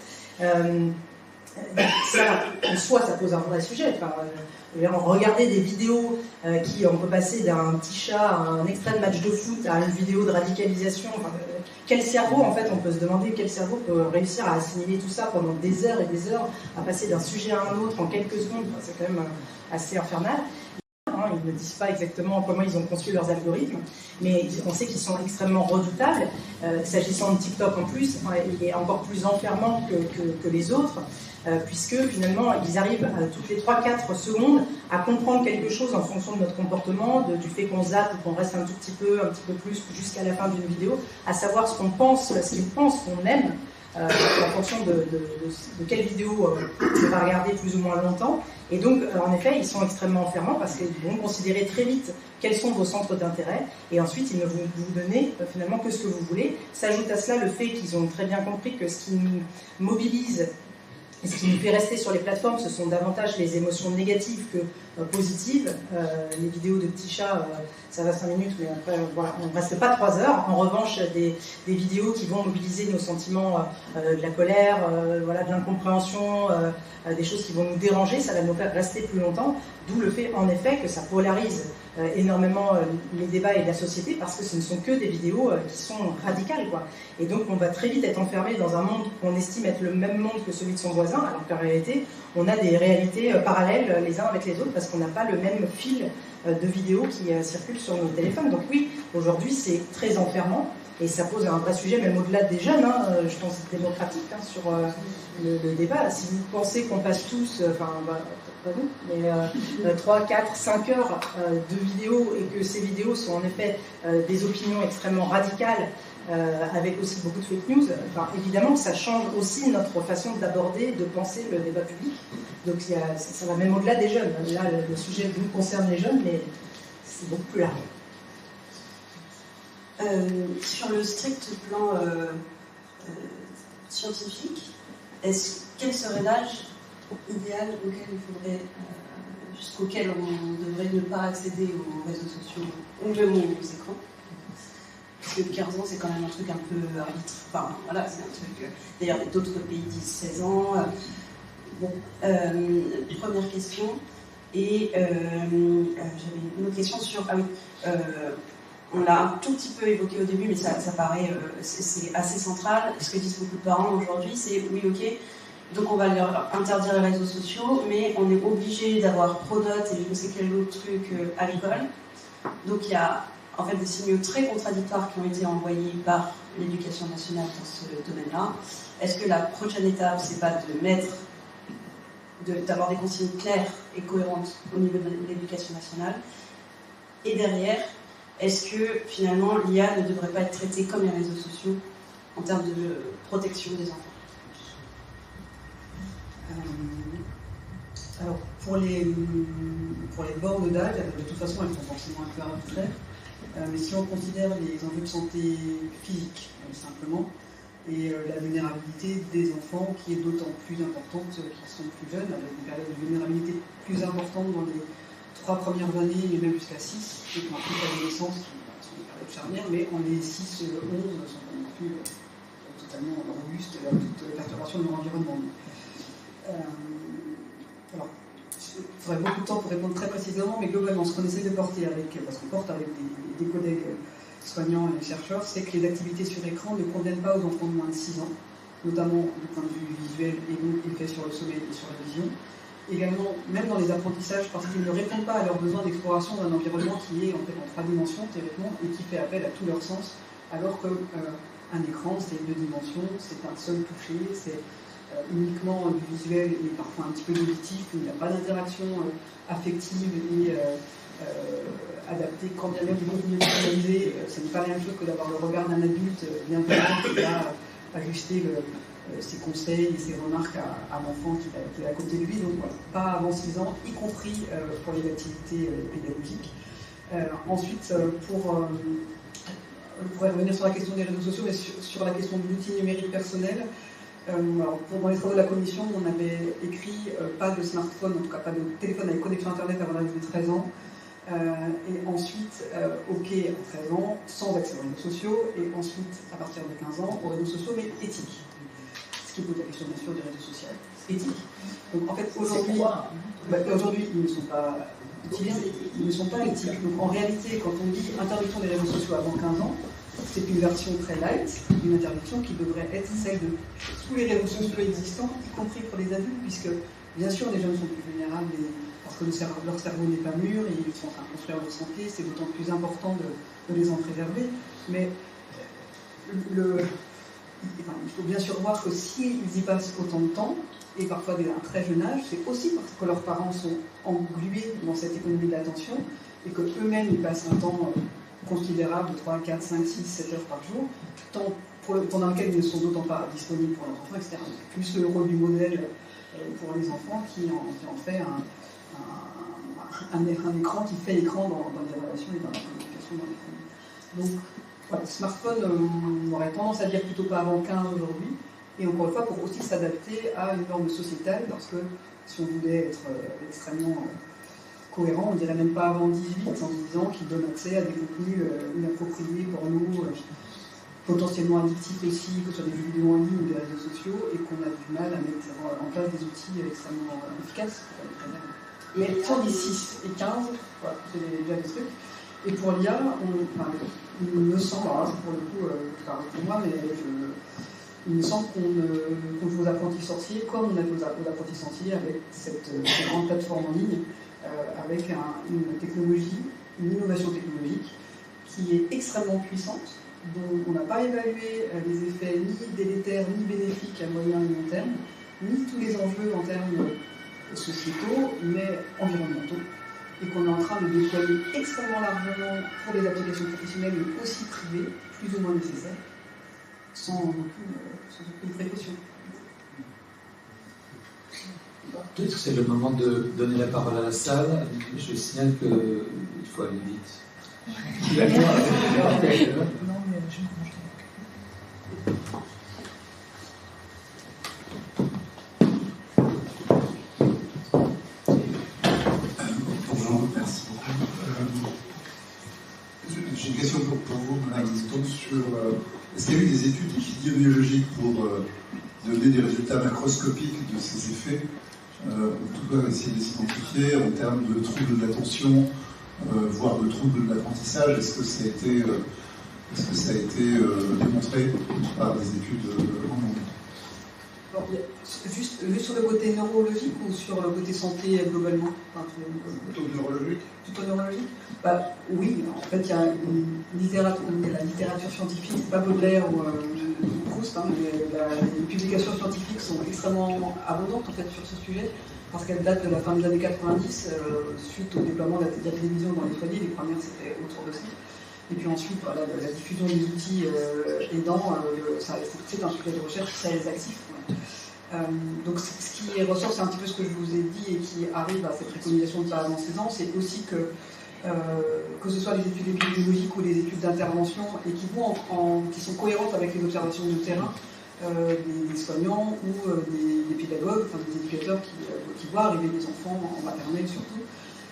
ça, en soi, ça pose un vrai sujet. Enfin, regarder des vidéos on peut passer d'un petit chat à un extrait de match de foot à une vidéo de radicalisation. Enfin, quel cerveau, en fait, on peut se demander quel cerveau peut réussir à assimiler tout ça pendant des heures et des heures, à passer d'un sujet à un autre en quelques secondes. Enfin, c'est quand même assez infernal. Ils ne disent pas exactement comment ils ont conçu leurs algorithmes, mais on sait qu'ils sont extrêmement redoutables. S'agissant de TikTok en plus, il est encore plus enfermant que les autres, puisque finalement ils arrivent toutes les 3-4 secondes à comprendre quelque chose en fonction de notre comportement, du fait qu'on zappe ou qu'on reste un petit peu plus jusqu'à la fin d'une vidéo, à savoir ce qu'on pense, ce qu'ils pensent qu'on aime. En fonction de quelle vidéo on va regarder plus ou moins longtemps. Et donc, en effet, ils sont extrêmement enfermants parce qu'ils vont considérer très vite quels sont vos centres d'intérêt et ensuite ils ne vont vous donner finalement que ce que vous voulez. S'ajoute à cela le fait qu'ils ont très bien compris que ce qui nous mobilise et ce qui nous fait rester sur les plateformes, ce sont davantage les émotions négatives que positives. Les vidéos de petits chats, ça va 5 minutes, mais après, voilà, on ne reste pas 3 heures. En revanche, des vidéos qui vont mobiliser nos sentiments de la colère, voilà, de l'incompréhension, des choses qui vont nous déranger, ça va nous faire rester plus longtemps. D'où le fait, en effet, que ça polarise énormément les débats et la société, parce que ce ne sont que des vidéos qui sont radicales, quoi. Et donc, on va très vite être enfermé dans un monde qu'on estime être le même monde que celui de son voisin, alors qu'en réalité, on a des réalités parallèles les uns avec les autres, parce qu'on n'a pas le même fil de vidéos qui circulent sur nos téléphones. Donc oui, aujourd'hui, c'est très enfermant, et ça pose un vrai sujet, même au-delà des jeunes, je pense démocratique, sur le débat. Si vous pensez qu'on passe tous, pas nous, mais 3, 4, 5 heures de vidéos, et que ces vidéos sont en effet des opinions extrêmement radicales, avec aussi beaucoup de fake news, évidemment que ça change aussi notre façon d'aborder, de penser le débat public. Donc ça va même au-delà des jeunes. Là, le sujet nous concerne les jeunes, mais c'est beaucoup plus large. Sur le strict plan scientifique, quel serait l'âge idéal jusqu'auquel on devrait ne pas accéder aux réseaux sociaux ou même aux écrans? Parce que 15 ans, c'est quand même un truc un peu arbitre. Enfin, voilà, c'est un truc. D'ailleurs, d'autres pays disent 16 ans. Bon, première question. Et j'avais une autre question sur. Ah oui, on l'a un tout petit peu évoqué au début, mais ça paraît. C'est assez central. Ce que disent beaucoup de parents aujourd'hui, c'est oui, ok. Donc on va leur interdire les réseaux sociaux, mais on est obligé d'avoir Pronote et je ne sais quel autre truc à l'école. Donc il y a en fait des signaux très contradictoires qui ont été envoyés par l'éducation nationale dans ce domaine-là. Est-ce que la prochaine étape, c'est pas d'avoir des consignes claires et cohérentes au niveau de l'éducation nationale? Et derrière, est-ce que finalement l'IA ne devrait pas être traitée comme les réseaux sociaux en termes de protection des enfants? Alors, pour les bornes d'âge, de toute façon, elles sont forcément un peu arbitraires. Mais si on considère les enjeux de santé physique, simplement, et la vulnérabilité des enfants, qui est d'autant plus importante qu'ils sont plus jeunes, avec une période de vulnérabilité plus importante dans les 3 premières années, et même jusqu'à 6, et ensuite l'adolescence, qui sont des périodes charnières, mais en les 6-11 ne sont pas non plus totalement robustes à toute perturbation de leur environnement. Alors, il faudrait beaucoup de temps pour répondre très précisément, mais globalement, ce qu'on essaie de porter parce qu'on porte avec des collègues soignants et chercheurs, c'est que les activités sur écran ne conviennent pas aux enfants de moins de 6 ans, notamment du point de vue visuel et donc effet sur le sommeil et sur la vision. Également, même dans les apprentissages, parce qu'ils ne répondent pas à leurs besoins d'exploration d'un environnement qui est en fait en 3 dimensions théoriquement et qui fait appel à tous leurs sens, alors qu'un écran, c'est 2 dimensions, c'est un seul toucher, c'est uniquement du visuel et parfois un petit peu d'auditif, il n'y a pas d'interaction affective et adaptée, quand bien même du contenu personnalisé, ce n'est pas la même chose que d'avoir le regard d'un adulte bienveillant qui va ajuster ses conseils et ses remarques à l'enfant qui est à côté de lui. Donc voilà, pas avant 6 ans, y compris pour les activités pédagogiques. Ensuite, pour revenir sur la question des réseaux sociaux, mais sur la question de l'outil numérique personnel, alors, dans les travaux de la commission, on avait écrit pas de smartphone, en tout cas pas de téléphone avec connexion Internet avant l'âge de 13 ans, et ensuite, OK à 13 ans, sans accès aux réseaux sociaux, et ensuite, à partir de 15 ans, aux réseaux sociaux, mais éthiques. Ce qui pose la question bien sûr du réseau social, éthique. Donc en fait aujourd'hui ils ne sont pas utilisés, ils ne sont pas éthiques. Donc en réalité quand on dit interdiction des réseaux sociaux avant 15 ans, c'est une version très light, une interdiction qui devrait être celle de tous les réseaux sociaux existants, y compris pour les adultes, puisque bien sûr les jeunes sont plus vulnérables parce que leur cerveau n'est pas mûr, et ils sont en train de construire leur santé, c'est d'autant plus important de les en préserver. Mais il faut bien sûr voir que s'ils y passent autant de temps, et parfois dès un très jeune âge, c'est aussi parce que leurs parents sont englués dans cette économie de l'attention, et qu'eux-mêmes ils passent un temps considérable de 3, 4, 5, 6, 7 heures par jour, temps pendant lequel ils ne sont d'autant pas disponibles pour leurs enfants, etc. Plus le rôle du modèle pour les enfants qui en fait un écran qui fait écran dans les relations et dans la communication dans les familles. Donc, voilà, le smartphone, on aurait tendance à dire plutôt pas avant 15 aujourd'hui, et encore une fois, pour aussi s'adapter à une norme sociétale, parce que si on voulait être extrêmement cohérent, on dirait même pas avant 18, en disant qu'ils donnent accès à des contenus inappropriés pour nous, potentiellement addictifs aussi, que ce soit des jeux vidéo en ligne ou des réseaux sociaux, et qu'on a du mal à mettre en place des outils extrêmement efficaces pour les préserver. Mais sur les 6 et 15, voilà, c'est déjà des trucs. Et pour l'IA, il me semble, alors pour le coup, je parle pour moi, mais il me semble qu'on joue aux apprentis sorciers comme on a joué aux apprentis sorciers avec cette grande plateforme en ligne, avec une technologie, une innovation technologique qui est extrêmement puissante, dont on n'a pas évalué les effets ni délétères ni bénéfiques à moyen et long terme, ni tous les enjeux en termes sociétaux, mais environnementaux, et qu'on est en train de déployer extrêmement largement pour les applications professionnelles, mais aussi privées, plus ou moins nécessaires, sans aucune précaution. Peut-être que c'est le moment de donner la parole à la salle. Je signale qu'il faut aller vite. Non, mais je Bonjour, merci beaucoup. J'ai une question pour vous, Madame Liston, sur est-ce qu'il y a eu des études épidémiologiques pour donner des résultats macroscopiques de ces effets, en tout cas essayer de les identifier en termes de troubles de l'attention, voire de troubles de l'apprentissage. Est-ce que ça a été démontré par des études en monde? Juste sur le côté neurologique ou sur le côté santé globalement? Plutôt neurologique. Plutôt neurologique? Oui, en fait, il y a la littérature scientifique, pas Baudelaire ou Proust, mais les publications scientifiques sont extrêmement abondantes en fait, sur ce sujet, parce qu'elles datent de la fin des années 90, suite au déploiement de la télévision dans les foyers. Les premières, c'était autour de ça. Et puis ensuite, voilà, la diffusion des outils aidants, c'est un sujet de recherche très actif. Ouais. Donc ce qui ressort, c'est un petit peu ce que je vous ai dit et qui arrive à cette préconisation de pas avant 16 ans, c'est aussi que ce soit les études épidémiologiques ou les études d'intervention, et qui sont cohérentes avec les observations de terrain des soignants ou des pédagogues, enfin des éducateurs qui voient arriver des enfants en maternelle surtout,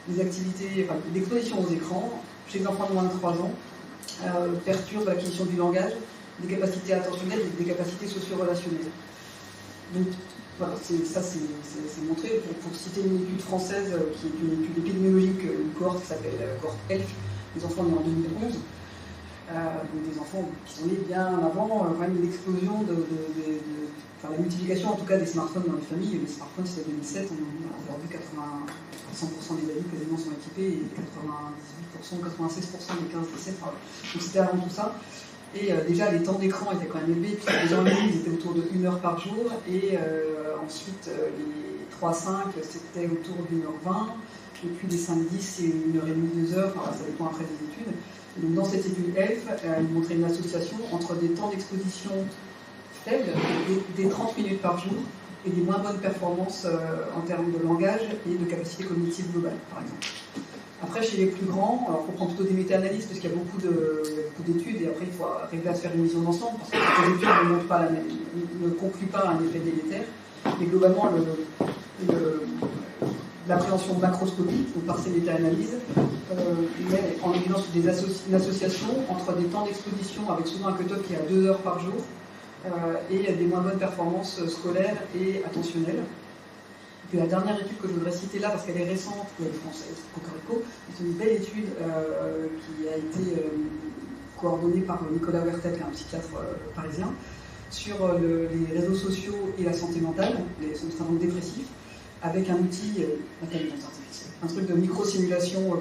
des activités, l'exposition aux écrans chez les enfants de moins de 3 ans perturbe l'acquisition du langage, des capacités attentionnelles et des capacités socio-relationnelles. Donc voilà, ça c'est montré. Pour citer une étude française qui est une étude épidémiologique, une cohorte qui s'appelle cohorte ELF, des enfants nés en 2011, donc des enfants qui sont nés bien avant l'explosion la multiplication en tout cas des smartphones dans les familles. Les smartphones c'était 2007, aujourd'hui 100% des adultes quasiment sont équipés, et 98%, 96% des 15-17, donc c'était avant tout ça. Et déjà les temps d'écran étaient quand même élevés, puisque les gens en ligne ils étaient autour de 1 heure par jour, et ensuite les 3-5 c'était autour d'1h20, et puis les 5-10 c'est 1h30, 2 heures, ça dépend après des études. Et donc dans cette étude ELF, il montrait une association entre des temps d'exposition faibles, des 30 minutes par jour, et des moins bonnes performances en termes de langage et de capacité cognitive globale, par exemple. Après, chez les plus grands, alors il faut prendre plutôt des méta-analyses parce qu'il y a beaucoup d'études, et après il faut arriver à se faire une vision d'ensemble, parce que les études ne concluent pas un effet délétère, mais globalement l'appréhension macroscopique, donc par ces méta-analyses, met en évidence une association entre des temps d'exposition avec souvent un cut-off qui est à 2 heures par jour, et des moins bonnes performances scolaires et attentionnelles. Et puis la dernière étude que je voudrais citer là, parce qu'elle est récente, elle est française, Cocorico, c'est une belle étude qui a été coordonnée par Nicolas Huertel, qui est un psychiatre parisien, sur les réseaux sociaux et la santé mentale, les syndromes dépressifs, avec un outil, l'intelligence artificielle, un truc de micro-simulation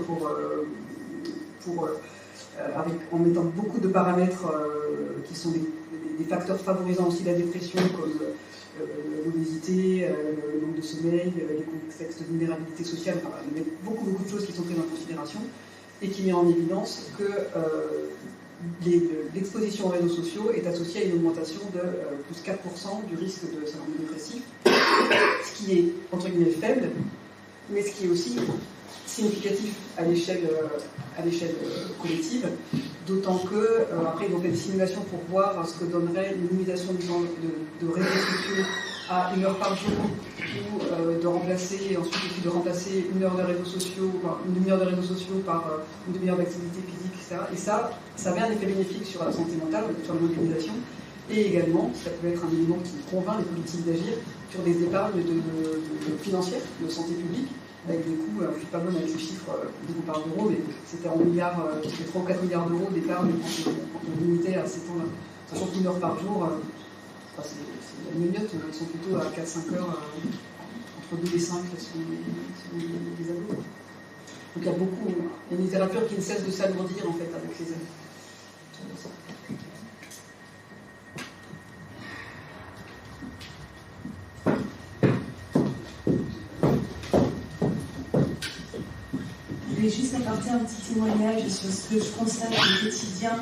en mettant beaucoup de paramètres qui sont des facteurs favorisant aussi la dépression, comme l'obésité, le manque de sommeil, les contextes de vulnérabilité sociale, enfin, il y a beaucoup de choses qui sont prises en considération, et qui met en évidence que l'exposition aux réseaux sociaux est associée à une augmentation de plus 4% du risque de syndrome dépressif, ce qui est, entre guillemets, faible, mais ce qui est aussi significatif à l'échelle collective, d'autant que, après, ils ont fait des simulations pour voir ce que donnerait une limitation du temps de réseaux sociaux à 1 heure par jour, ou de remplacer une heure de réseaux sociaux, une demi-heure de réseaux sociaux par une demi-heure d'activité physique, etc. Et ça avait un effet bénéfique sur la santé mentale, sur l'organisation, et également, ça peut être un élément qui convainc les politiques d'agir sur des épargnes financières, de santé publique, avec des coûts, je ne suis pas bonne avec les chiffres dont on parle d'euros, mais c'était en milliards, c'était 3 ou 4 milliards d'euros d'épargne quand on limitait à ces temps-là. Sachant qu'une heure par jour, c'est la minute, ils sont plutôt à 4-5 heures, entre 2 et 5 selon les ados. Donc il y a une littérature qui ne cesse de s'alourdir en fait avec les années. Je vais juste apporter un petit témoignage sur ce que je constate au quotidien.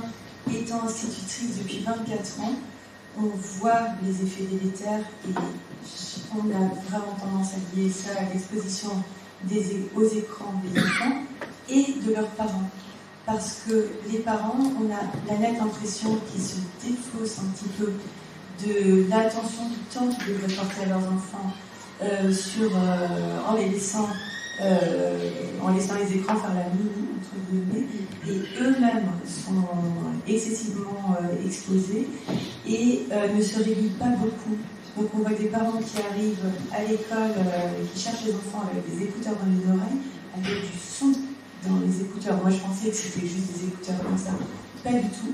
Étant institutrice depuis 24 ans, on voit les effets délétères et on a vraiment tendance à lier ça à l'exposition aux écrans des enfants et de leurs parents. Parce que les parents, on a la nette impression qu'ils se défaussent un petit peu de l'attention, du temps qu'ils devraient porter à leurs enfants en les laissant les écrans faire la mini, entre guillemets, et eux-mêmes sont excessivement exposés et ne se régulent pas beaucoup. Donc on voit des parents qui arrivent à l'école, qui cherchent les enfants avec des écouteurs dans les oreilles, avec du son dans les écouteurs. Moi je pensais que c'était juste des écouteurs comme ça. Pas du tout.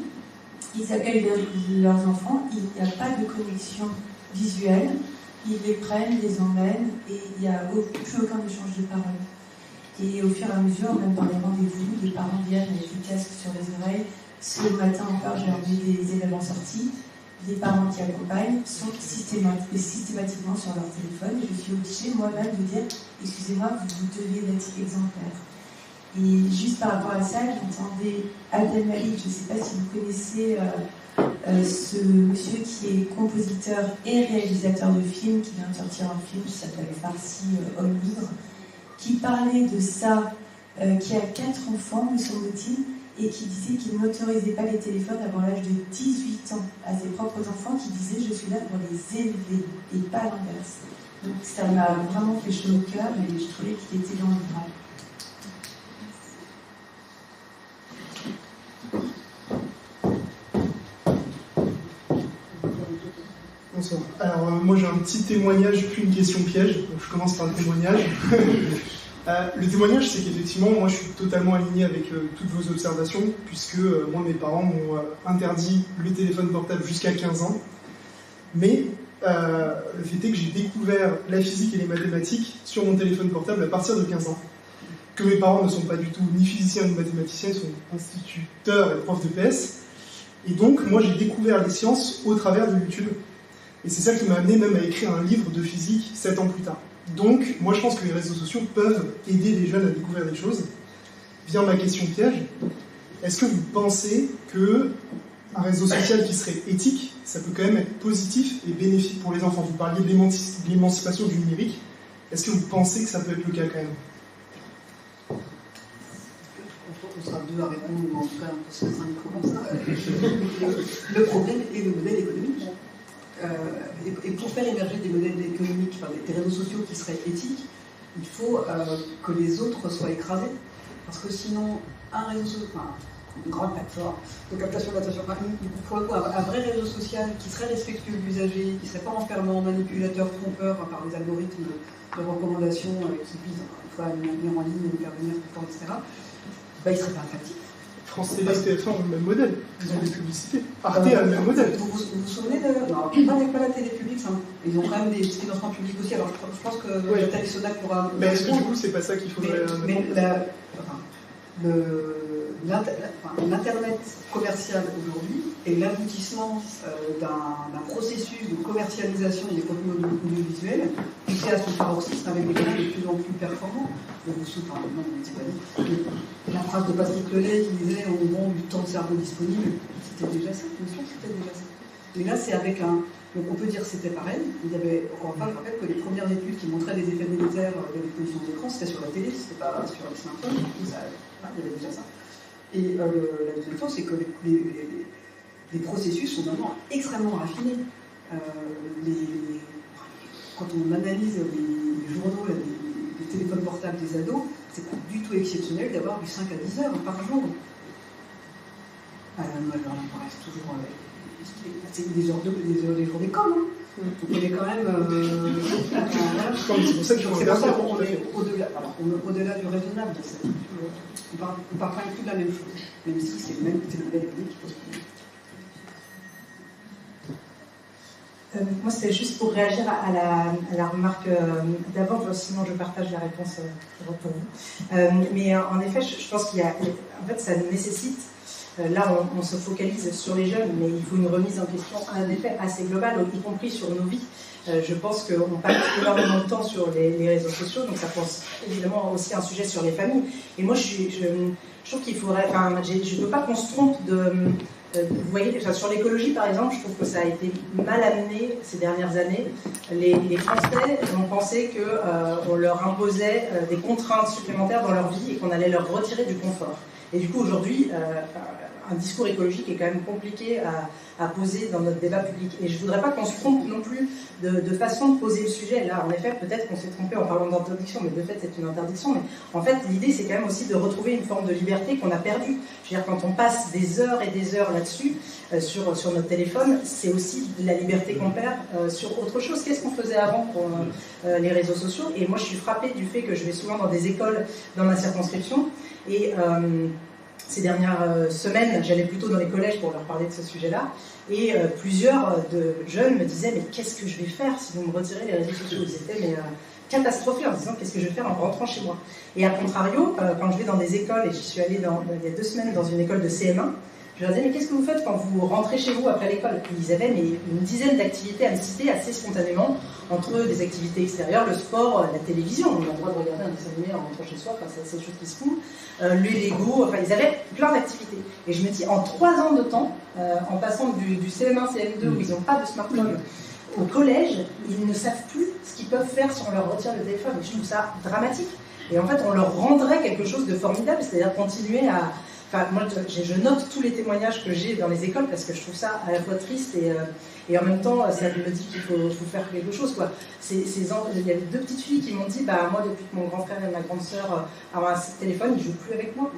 Ils accueillent leurs enfants, il n'y a pas de connexion visuelle. Ils les prennent, les emmènent, et il n'y a plus aucun échange de parole. Et au fur et à mesure, même dans les rendez-vous, les parents viennent avec des casques sur les oreilles. Ce matin encore, j'ai emmené des élèves en sortie. Les parents qui accompagnent sont systématiquement sur leur téléphone. Et je suis obligée moi-même de dire, excusez-moi, vous deviez être exemplaire. Et juste par rapport à ça, j'entendais Abdelmalik, je ne sais pas si vous connaissez ce monsieur qui est compositeur et réalisateur de films, qui vient de sortir un film qui s'appelle Farsi Homme Libre, qui parlait de ça, qui a 4 enfants, me semble-t-il, et qui disait qu'il n'autorisait pas les téléphones avant l'âge de 18 ans à ses propres enfants, qui disait « je suis là pour les élever » et pas l'inverse. Donc ça m'a vraiment fait chaud au cœur et je trouvais qu'il était dans le droit. Bonsoir. Alors moi j'ai un petit témoignage puis une question piège, donc je commence par le témoignage. Le témoignage, c'est qu'effectivement moi je suis totalement aligné avec toutes vos observations, puisque moi mes parents m'ont interdit le téléphone portable jusqu'à 15 ans, mais le fait est que j'ai découvert la physique et les mathématiques sur mon téléphone portable à partir de 15 ans, que mes parents ne sont pas du tout ni physiciens ni mathématiciens, ils sont instituteurs et profs de PS, et donc moi j'ai découvert les sciences au travers de YouTube. Et c'est ça qui m'a amené même à écrire un livre de physique 7 ans plus tard. Donc, moi je pense que les réseaux sociaux peuvent aider les jeunes à découvrir des choses. Vient ma question piège. Est-ce que vous pensez qu'un réseau social qui serait éthique, ça peut quand même être positif et bénéfique pour les enfants? Vous parliez de l'émancipation du numérique. Est-ce que vous pensez que ça peut être le cas quand même? On sera deux à répondre, mais en tout cas, on peut se faire un micro comme ça. Le problème est le modèle économique. Et pour faire émerger des modèles économiques, enfin, des réseaux sociaux qui seraient éthiques, il faut que les autres soient écrasés. Parce que sinon, un réseau social, une grande plateforme de captation d'attention. Pour le coup, un vrai réseau social qui serait respectueux de l'usager, qui ne serait pas enfermant, manipulateur, trompeur par des algorithmes de recommandation qui visent une fois à nous maintenir en ligne, à nous faire venir tout le temps, etc. Il ne serait pas attractif. France Télé et TF1 ont le même modèle, ils ont des publicités. Arte a le même modèle. Vous vous souvenez de... Non, pas la télé publique, ça. Ils ont quand même des financements publics aussi. Alors je pense que Nathalie Sonac pourra... Mais est-ce que du coup, c'est pas ça qu'il faudrait... L'Internet commercial aujourd'hui est l'aboutissement d'un processus de commercialisation des contenus audiovisuels poussé à son paroxysme avec des canaux de plus en plus performants. La phrase de Patrick Lelay qui disait « on vend du temps de cerveau disponible », c'était déjà ça, bien sûr c'était déjà ça. Et là, c'est avec un... Donc on peut dire que c'était pareil. Il y avait, encore une fois, je rappelle que les premières études qui montraient des effets délétères de l'exposition d'écran, c'était sur la télé, c'était pas sur les smartphones, il y avait déjà ça. Et la deuxième chose, c'est que les processus sont vraiment extrêmement raffinés. Quand on analyse les journaux, les téléphones portables des ados, c'est pas du tout exceptionnel d'avoir du 5 à 10 heures par jour. On reste toujours c'est des jours d'école. Hein. Donc on est quand même... c'est pour ça qu'il faut regarder. On est au-delà du raisonnable. On parle quand même plus de la même chose. Même si c'est le modèle économique qui pose problème. Moi, c'était juste pour réagir à la remarque d'avant, sinon je partage la réponse pour vous. Mais en effet, je pense qu'il y a... En fait, ça nécessite... Là, on se focalise sur les jeunes, mais il faut une remise en question, en effet, assez globale, y compris sur nos vies. Je pense qu'on passe énormément de temps sur les réseaux sociaux, donc ça pose évidemment aussi un sujet sur les familles. Et moi, je trouve qu'il faudrait... Enfin, je ne veux pas qu'on se trompe de... Vous voyez, sur l'écologie, par exemple, je trouve que ça a été mal amené ces dernières années. Les Français ont pensé qu'on leur imposait des contraintes supplémentaires dans leur vie et qu'on allait leur retirer du confort. Et du coup, aujourd'hui, un discours écologique est quand même compliqué à poser dans notre débat public. Et je ne voudrais pas qu'on se trompe non plus de façon de poser le sujet. Là, en effet, peut-être qu'on s'est trompé en parlant d'interdiction, mais de fait, c'est une interdiction. Mais en fait, l'idée, c'est quand même aussi de retrouver une forme de liberté qu'on a perdue. Je veux dire, quand on passe des heures et des heures là-dessus, sur notre téléphone, c'est aussi de la liberté qu'on perd sur autre chose. Qu'est-ce qu'on faisait avant pour les réseaux sociaux? Et moi, je suis frappée du fait que je vais souvent dans des écoles dans ma circonscription. Et ces dernières semaines, j'allais plutôt dans les collèges pour leur parler de ce sujet-là. Et plusieurs de jeunes me disaient « mais qu'est-ce que je vais faire si vous me retirez les réseaux sociaux ?» Ils étaient catastrophés en disant « qu'est-ce que je vais faire en rentrant chez moi ?» Et à contrario, quand je vais dans des écoles, et j'y suis allée il y a 2 semaines dans une école de CM1, je leur disais « mais qu'est-ce que vous faites quand vous rentrez chez vous après l'école ?» Ils avaient une dizaine d'activités à me citer assez spontanément, entre des activités extérieures, le sport, la télévision, on a le droit de regarder un dessin animé en rentrant chez soi, c'est ces choses qui se font, le Lego, enfin ils avaient plein d'activités. Et je me dis, en 3 ans de temps, en passant du CM1, CM2 où ils n'ont pas de smartphone, au collège, ils ne savent plus ce qu'ils peuvent faire si on leur retire le téléphone. Et je trouve ça dramatique. Et en fait, on leur rendrait quelque chose de formidable, c'est-à-dire continuer à... Enfin, moi, je note tous les témoignages que j'ai dans les écoles parce que je trouve ça à la fois triste et en même temps, ça me dit qu'il faut faire quelque chose, quoi. Il y avait 2 petites filles qui m'ont dit, moi, depuis que mon grand frère et ma grande sœur ont un téléphone, ils ne jouent plus avec moi.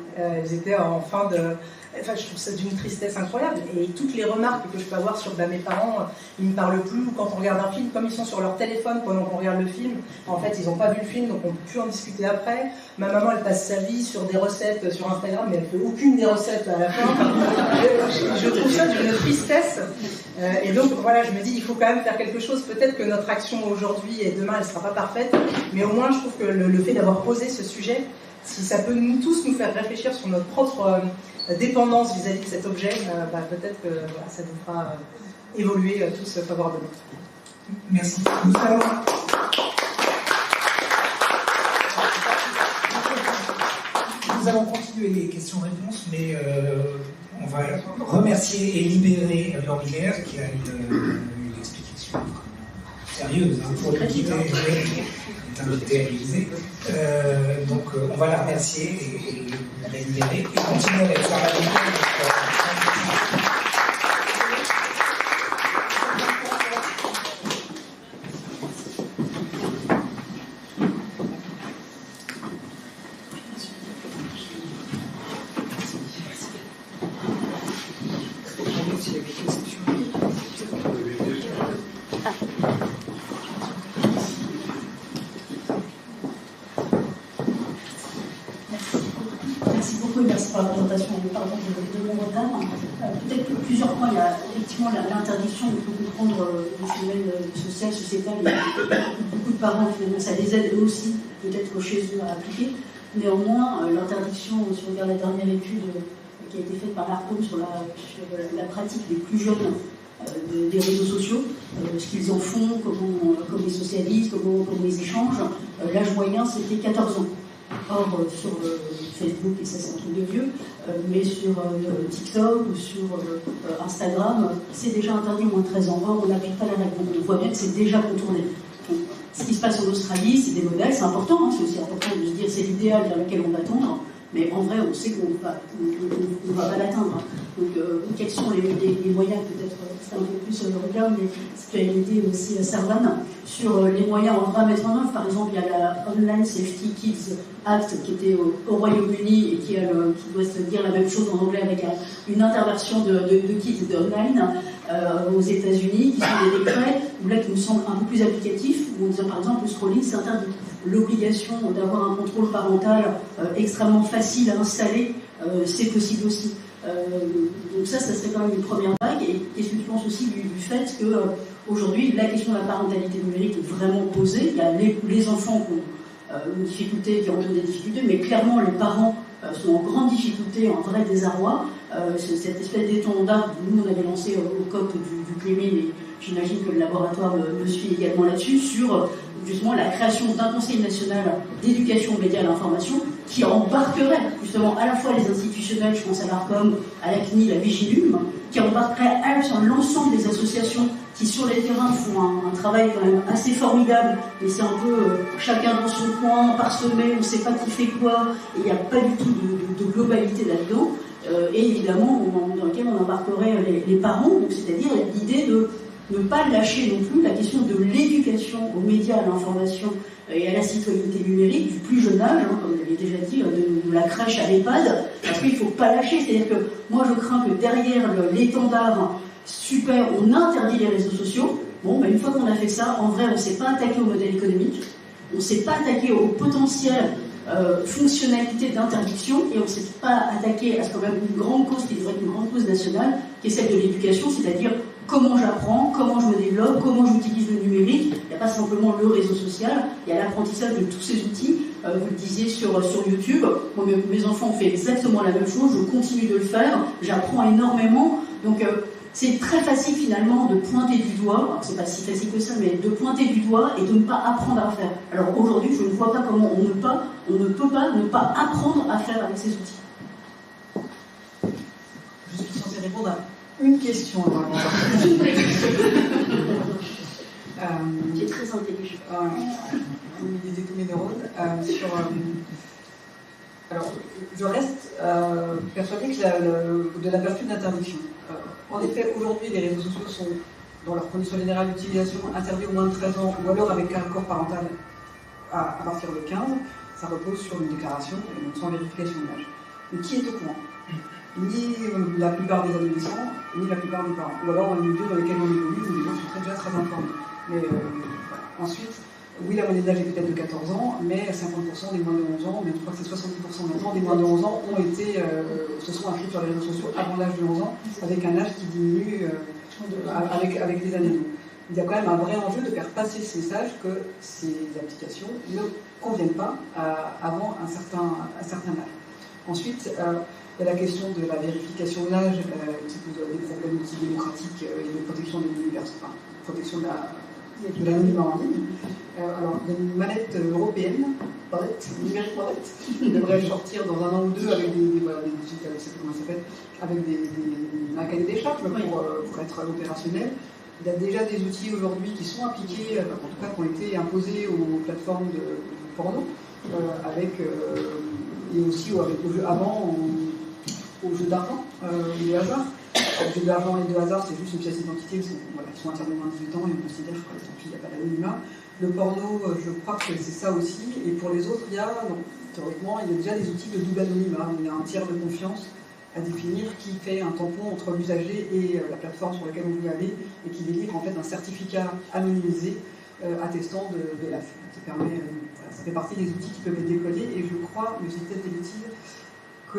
Ils étaient en fin de... Enfin, je trouve ça d'une tristesse incroyable. Et toutes les remarques que je peux avoir sur mes parents, ils ne me parlent plus, ou quand on regarde un film, comme ils sont sur leur téléphone pendant qu'on regarde le film, en fait, ils n'ont pas vu le film, donc on ne peut plus en discuter après. Ma maman, elle passe sa vie sur des recettes sur Instagram, mais elle ne fait aucune des recettes à la fin. Je trouve ça d'une tristesse. Et donc, voilà, je me dis, il faut quand même faire quelque chose. Peut-être que notre action aujourd'hui et demain, elle ne sera pas parfaite, mais au moins, je trouve que le fait d'avoir posé ce sujet, si ça peut tous nous faire réfléchir sur notre propre dépendance vis-à-vis de cet objet, peut-être que ça nous fera évoluer tous favorablement. Merci. Nous allons continuer les questions-réponses, mais on va remercier et libérer Laure Miller qui a une explication sérieuse pour nous quitter. Est invité à l'Élysée. Donc on va la remercier et la libérer et continuer avec sa radio. pour la présentation de mon retard. Peut-être que plusieurs points. Il y a effectivement l'interdiction, on peut comprendre le phénomène social, sociétal. Beaucoup de parents, finalement, ça les aide eux aussi, peut-être chez eux à appliquer. Néanmoins, l'interdiction, si on regarde la dernière étude qui a été faite par l'ARCOM sur la pratique des plus jeunes des réseaux sociaux, ce qu'ils en font, comment ils socialisent, comment ils échangent, l'âge moyen c'était 14 ans. Or, sur Facebook, et ça c'est un truc de vieux, mais sur TikTok ou sur Instagram, c'est déjà interdit au moins de 13 ans. Or, on n'applique pas la règle. Donc, on voit bien que c'est déjà contourné. Donc, ce qui se passe en Australie, c'est des modèles, c'est important, hein, c'est aussi important de se dire c'est l'idéal vers lequel on va tendre, mais en vrai, on sait qu'on ne va pas l'atteindre. Donc, quels sont les moyens, peut-être, c'est un peu plus le regard, mais ce qui a aidé aussi Servan, sur les moyens on va mettre en œuvre. Par exemple, il y a la Online Safety Kids Act qui était au Royaume-Uni et qui doit se dire la même chose en anglais avec une interversion de kids online aux États-Unis, qui sont des décrets où là, qui nous semblent un peu plus applicatifs, où on dit par exemple le scrolling, c'est interdit. L'obligation d'avoir un contrôle parental extrêmement facile à installer, c'est possible aussi. Donc ça serait quand même une première vague. Et qu'est-ce que tu penses aussi du fait que aujourd'hui la question de la parentalité numérique est vraiment posée. Il y a les enfants qui ont une difficulté, qui rencontrent des difficultés, mais clairement les parents sont en grande difficulté, en vrai désarroi. Cette espèce d'étendard, nous on avait lancé au COP du CLEME, mais j'imagine que le laboratoire me suit également là-dessus, sur justement la création d'un Conseil national d'éducation aux médias et à l'information qui embarquerait justement à la fois les institutionnels, je pense à l'ARCOM, à la CNIL, à Vigilum, qui embarquerait à la fois l'ensemble des associations qui sur les terrains font un travail quand même assez formidable, mais c'est un peu chacun dans son coin, parsemé, on ne sait pas qui fait quoi, et il n'y a pas du tout de globalité là-dedans, et évidemment dans lequel on embarquerait les parents, c'est-à-dire l'idée de ne pas lâcher non plus la question de l'éducation aux médias, à l'information et à la citoyenneté numérique du plus jeune âge, hein, comme je l'avais déjà dit, de la crèche à l'EHPAD, parce qu'il ne faut pas lâcher. C'est-à-dire que moi je crains que derrière l'étendard super, on interdit les réseaux sociaux. Bon, ben, une fois qu'on a fait ça, en vrai, on ne s'est pas attaqué au modèle économique, on ne s'est pas attaqué au potentiel fonctionnalité d'interdiction, et on ne s'est pas attaqué à ce quand même une grande cause qui devrait être une grande cause nationale, qui est celle de l'éducation, c'est-à-dire comment j'apprends, comment je me développe, comment j'utilise le numérique. Il n'y a pas simplement le réseau social, il y a l'apprentissage de tous ces outils. Vous le disiez sur YouTube, moi, mes enfants ont fait exactement la même chose, je continue de le faire, j'apprends énormément. Donc c'est très facile finalement de pointer du doigt, c'est pas si facile que ça, mais de pointer du doigt et de ne pas apprendre à faire. Alors aujourd'hui, je ne vois pas comment on ne peut pas ne pas apprendre à faire avec ces outils. Je suis censée répondre à une question avant. Qui est très intelligent. Il tous mes neurones. Alors, je reste persuadée que de la vertu d'interdiction. En effet, aujourd'hui, les réseaux sociaux sont, dans leur condition générale d'utilisation, interdits au moins de 13 ans, ou alors avec un accord parental à partir de 15. Ça repose sur une déclaration, et donc sans vérification de l'âge. Mais qui est au courant? Ni la plupart des adolescents, ni la plupart des parents. Ou alors un milieu dans lequel on évolue, où les gens sont déjà très informés. Mais voilà. Ensuite, oui, la moyenne d'âge est peut-être de 14 ans, mais 50% des moins de 11 ans, mais je crois que c'est 70% maintenant, des moins de 11 ans se sont inscrits sur les réseaux sociaux avant l'âge de 11 ans, avec un âge qui diminue avec les années. Il y a quand même un vrai enjeu de faire passer ce message que ces applications ne conviennent pas avant un certain âge. Ensuite, il y a la question de la vérification de l'âge, qui pose des problèmes aussi démocratiques et de protection de l'univers, enfin, protection de l'anonymat en ligne. Alors, il y a une mallette européenne, numérique mallette, qui devrait sortir dans un an ou deux avec un cahier des charges pour être opérationnel. Il y a déjà des outils aujourd'hui qui sont appliqués, en tout cas qui ont été imposés aux plateformes de porno, et aussi aux jeux d'argent et de hasard. Les jeux d'argent et de hasard, c'est juste une pièce d'identité, ils sont interdits moins de 18 ans et on considère que tant pis, il n'y a pas d'anonymat. Le porno, je crois que c'est ça aussi. Et pour les autres, théoriquement, il y a déjà des outils de double anonymat. Il y a un tiers de confiance à définir qui fait un tampon entre l'usager et la plateforme sur laquelle on veut aller et qui délivre en fait un certificat anonymisé attestant de la fuite. Ça fait partie des outils qui peuvent être déployés et je crois, mais c'est peut-être des bêtises,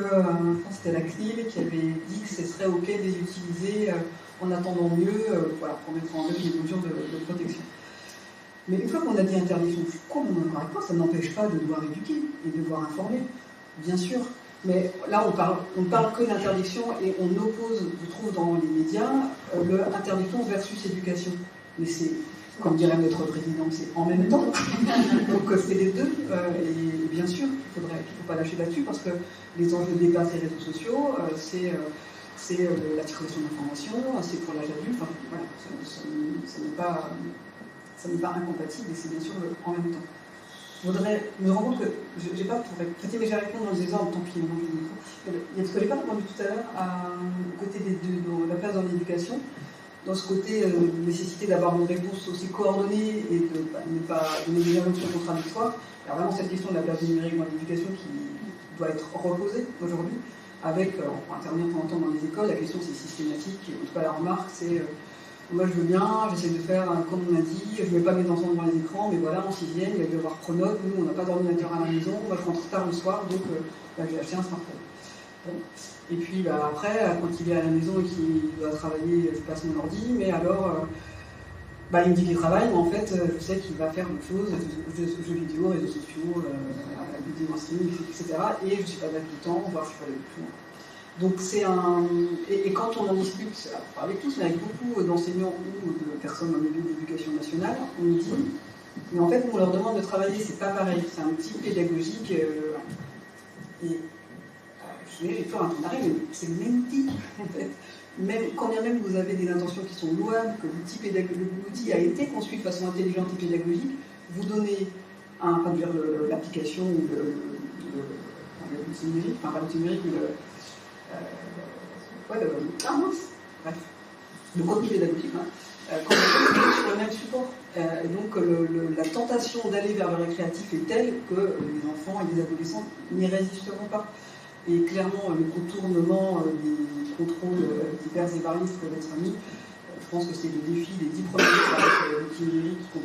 je pense que c'était la CNIL qui avait dit que ce serait OK de les utiliser en attendant mieux voilà, pour mettre en œuvre des mesures de protection. Mais une fois qu'on a dit interdiction, je suis complètement d'accord avec toi, ça n'empêche pas de devoir éduquer et de devoir informer, bien sûr. Mais là, on parle que d'interdiction et on oppose, je trouve, dans les médias, l'interdiction versus éducation. Mais c'est, comme dirait notre président, c'est en même temps. Donc c'est les deux. Et bien sûr, il ne faut pas lâcher là-dessus parce que les enjeux de débat, les réseaux sociaux, c'est la circulation d'informations, c'est pour l'âge adulte. Enfin, voilà, ça n'est pas incompatible et c'est bien sûr en même temps. Je voudrais me rendre compte que je n'ai pas pour répéter, mais j'ai répondu dans les exemples, tant pis, il y a ce que je n'ai pas répondu tout à l'heure, au côté de la place dans l'éducation, dans ce côté nécessité d'avoir une réponse aussi coordonnée et de ne pas donner des injonctions contradictoires. Il y a vraiment cette question de la place du numérique dans l'éducation qui doit être reposée aujourd'hui, avec, on peut intervenir de temps en temps dans les écoles, la question c'est systématique, en tout cas la remarque c'est moi je veux bien, j'essaie de faire comme on m'a dit, je ne mets pas mes enfants devant les écrans, mais voilà, en 6e, il y a dû avoir Pronote, nous on n'a pas d'ordinateur à la maison, moi je rentre tard le soir, donc j'ai acheté un smartphone. Bon. Et puis après, quand il est à la maison et qu'il doit travailler, je passe mon ordi, mais alors il me dit qu'il travaille, mais en fait je sais qu'il va faire d'autres choses, jeux vidéo, réseaux sociaux, vidéo streaming, etc. Et je ne suis pas là tout le temps, voire je ne suis pas là du tout. Donc c'est un... Et quand on en discute, pas avec tous, mais avec beaucoup d'enseignants ou de personnes dans le milieu de l'éducation nationale, on nous dit, mais en fait, on leur demande de travailler, c'est pas pareil, c'est un type pédagogique. Et j'ai fait un ton d'arrêt, mais c'est le même type, en fait. Même, quand bien même vous avez des intentions qui sont louables, que l'outil a été conçu de façon intelligente et pédagogique, vous donnez l'application ou l'outil numérique, enfin pas l'outil numérique, mais bref, le contenu pédagogique, quand on est sur le même support. Et donc la tentation d'aller vers le récréatif est telle que les enfants et les adolescents n'y résisteront pas. Et clairement, le contournement des contrôles divers et variés qui peuvent être mis, je pense que c'est le défi des 10 premiers avec l'outil numérique qui sont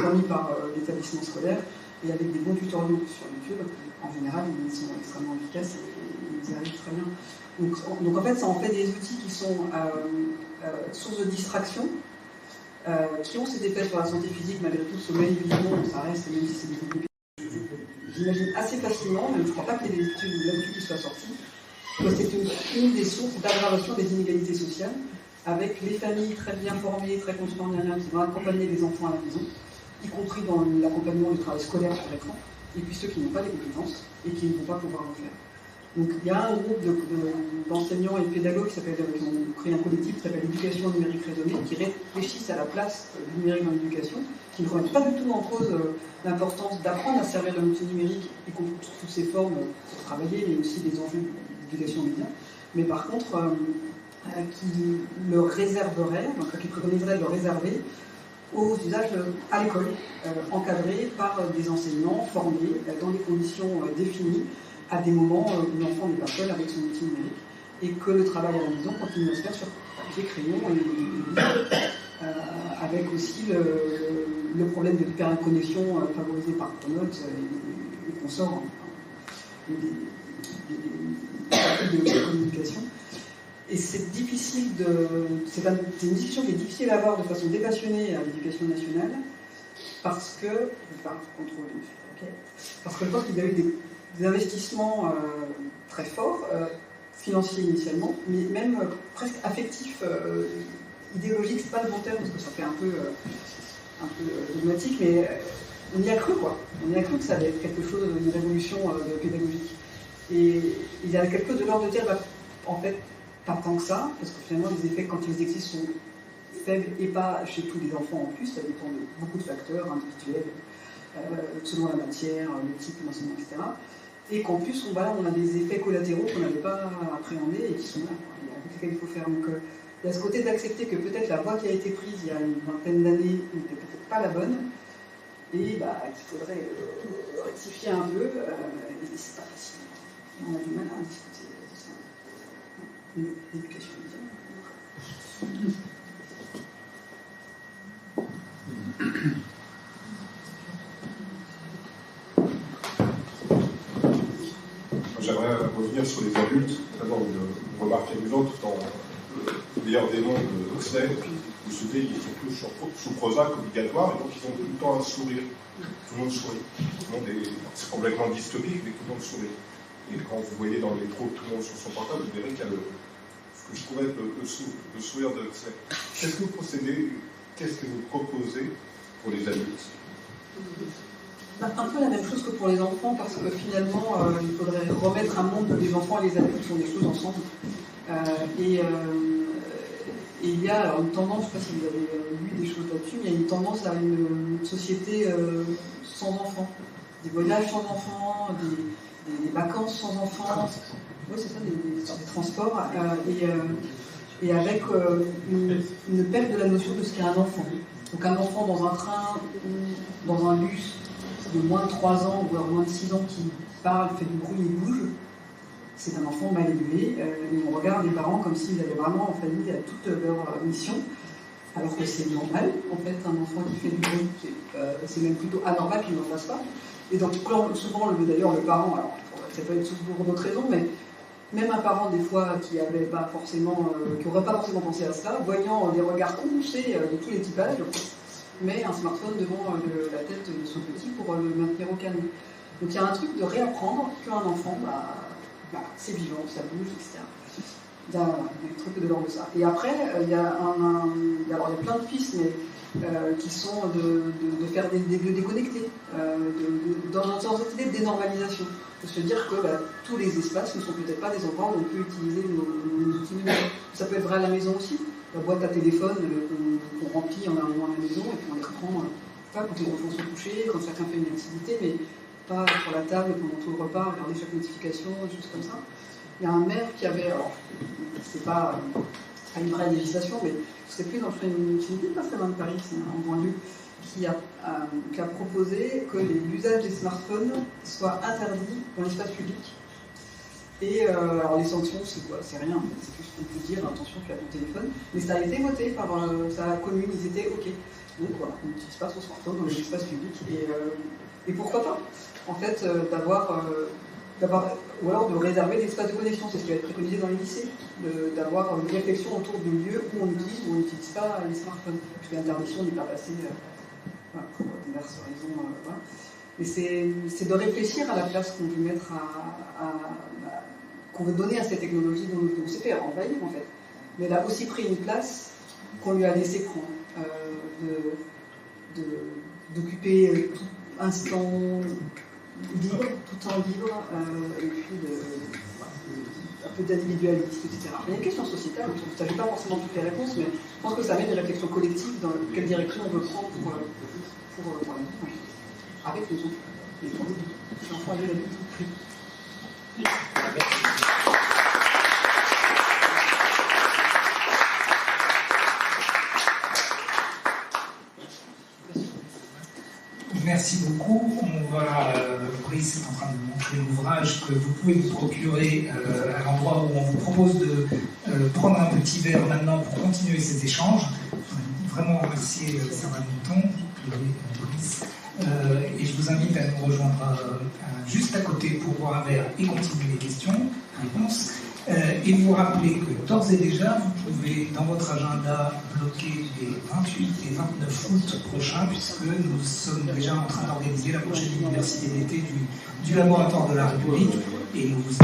fournis par l'établissement scolaire et avec des bons tutoriels sur YouTube. En général, ils sont extrêmement efficaces et ils arrivent très bien. Donc en fait, ça en fait des outils qui sont source de distraction, qui ont cet effet sur la santé physique, malgré tout, sommeil, évidemment, ça reste, même si c'est développé. J'imagine assez facilement, mais je ne crois pas qu'il y ait des études là-dessus qui soient sorties, que c'est une des sources d'aggravation des inégalités sociales, avec les familles très bien formées, très conscientes, qui vont accompagner les enfants à la maison, y compris dans l'accompagnement du travail scolaire sur l'écran, et puis ceux qui n'ont pas les compétences et qui ne vont pas pouvoir le faire. Donc il y a un groupe d'enseignants et pédagogues qui ont créé un collectif qui s'appelle Éducation numérique raisonnée, qui réfléchissent à la place du numérique dans l'éducation, qui ne remettent pas du tout en cause l'importance d'apprendre à servir de l'outil numérique, y compris toutes ses formes pour travailler, mais aussi des enjeux d'éducation média. Mais par contre, qui le réserverait, donc qui préconiserait de le réserver aux usages à l'école, encadrés par des enseignants formés dans des conditions définies, à des moments où l'enfant n'est pas seul avec son outil numérique, et que le travail à la maison continue à se faire sur papier, crayon, avec aussi le problème de l'hyperconnexion favorisé par Pronote et consorts, des de communication. Et c'est difficile c'est une discussion qui est difficile à avoir de façon dépassionnée à l'éducation nationale, parce que je pense qu'il y a eu des investissements très forts, financiers initialement, mais même presque affectifs, idéologiques, c'est pas le bon terme parce que ça fait un peu dogmatique, mais on y a cru quoi. On y a cru que ça allait être quelque chose, une révolution pédagogique. Et il y a quelque chose de l'ordre de dire, en fait, pas tant que ça, parce que finalement les effets quand ils existent sont faibles et pas chez tous les enfants en plus, ça dépend de beaucoup de facteurs individuels, selon la matière, le type d'enseignement, etc. Et qu'en plus, on a des effets collatéraux qu'on n'avait pas appréhendés et qui sont là, avec lesquels il faut faire. Donc, il y a ce côté d'accepter que peut-être la voie qui a été prise il y a une vingtaine d'années n'était peut-être pas la bonne, et qu'il faudrait rectifier un peu, et c'est pas facile. On a du mal à discuter de ça. L'éducation J'aimerais revenir sur les adultes. D'abord, une remarque amusante dans le meilleur des mondes d'Oxley, où se dit qu'ils sont tous sous Prozac obligatoire, et donc ils ont tout le temps un sourire. Tout le monde sourit. C'est complètement dystopique, mais tout le monde sourit. Et quand vous voyez dans le métro tout le monde sur son portable, vous verrez qu'il y a ce que je trouvais être le sourire de Huxley. Qu'est-ce que vous proposez pour les adultes? Un peu la même chose que pour les enfants, parce que finalement, il faudrait remettre un monde où les enfants et les adultes font des choses ensemble. Et il y a alors, une tendance, je ne sais pas si vous avez lu des choses là-dessus, mais il y a une tendance à une société sans enfants. Des voyages sans enfants, des vacances sans enfants. Oui, c'est ça, des transports. Et avec une perte de la notion de ce qu'est un enfant. Donc un enfant dans un train ou dans un bus de moins de 3 ans, voire moins de 6 ans, qui parle, fait du bruit et bouge, c'est un enfant mal élevé. Et on regarde les parents comme s'ils avaient vraiment failli à toute leur mission, alors que c'est normal, en fait, un enfant qui fait du bruit, c'est même plutôt anormal qu'il n'en fasse pas. Et donc, souvent, d'ailleurs, le parent, alors ça peut être pour d'autres raisons, mais même un parent, des fois, qui n'aurait pas forcément pensé à cela, voyant des regards convulsés de tous les typages, met un smartphone devant la tête de son petit pour le maintenir au calme. Donc il y a un truc de réapprendre qu'un enfant, c'est vivant, ça bouge, etc. Il y a un truc de l'ordre de ça. Et après, il y a plein de pistes, mais qui sont de faire des lieux déconnectés, dans cette idée de dénormalisation. Il faut se dire que tous les espaces ne sont peut-être pas des endroits où on peut utiliser nos outils numériques. Ça peut être vrai à la maison aussi. La boîte à téléphone qu'on remplit en arrivant à la maison et puis on les reprend pas quand les enfants sont couchés, quand chacun fait une activité, mais pas sur la table pendant tout le repas, regarder chaque notification, des choses comme ça. Il y a un maire qui avait, alors c'est pas une vraie législation, mais c'est plus dans une ville pas très loin de Paris, c'est en banlieue, qui a proposé que l'usage des smartphones soit interdit dans l'espace public. Et alors les sanctions, c'est quoi? C'est rien, c'est juste qu'on peut dire attention, tu as ton téléphone. Mais ça a été voté par sa commune, ils étaient OK. Donc voilà, on n'utilise pas son smartphone dans l'espace public. Et pourquoi pas? En fait, d'avoir ou alors de réserver des espaces de connexion, c'est ce qui va être préconisé dans les lycées, d'avoir une réflexion autour du lieu où on utilise ou on n'utilise pas les smartphones. Parce que l'interdiction n'est pas passée pour diverses raisons. Voilà. Mais c'est de réfléchir à la place qu'on veut mettre qu'on veut donner à cette technologie dont on s'est fait envahir en fait. Mais elle a aussi pris une place qu'on lui a laissé prendre, d'occuper tout instant libre, tout temps libre, et puis un peu d'individualisme, etc. Il y a une question sociétale, je n'ai pas forcément toutes les réponses, mais je pense que ça amène une réflexion collective dans quelle direction on veut prendre pour avec les enfants. Les enfants et les adultes. Merci beaucoup. Brice est en train de montrer l'ouvrage que vous pouvez vous procurer à l'endroit où on vous propose de prendre un petit verre maintenant pour continuer ces échanges. Vraiment remercier Sarah Newton et Brice. Et je vous invite à nous rejoindre juste à côté pour boire un verre et continuer les questions-réponses. Et vous rappeler que d'ores et déjà, vous pouvez dans votre agenda bloquer les 28 et 29 août prochains, puisque nous sommes déjà en train d'organiser la prochaine université d'été du Laboratoire de la République. Et nous vous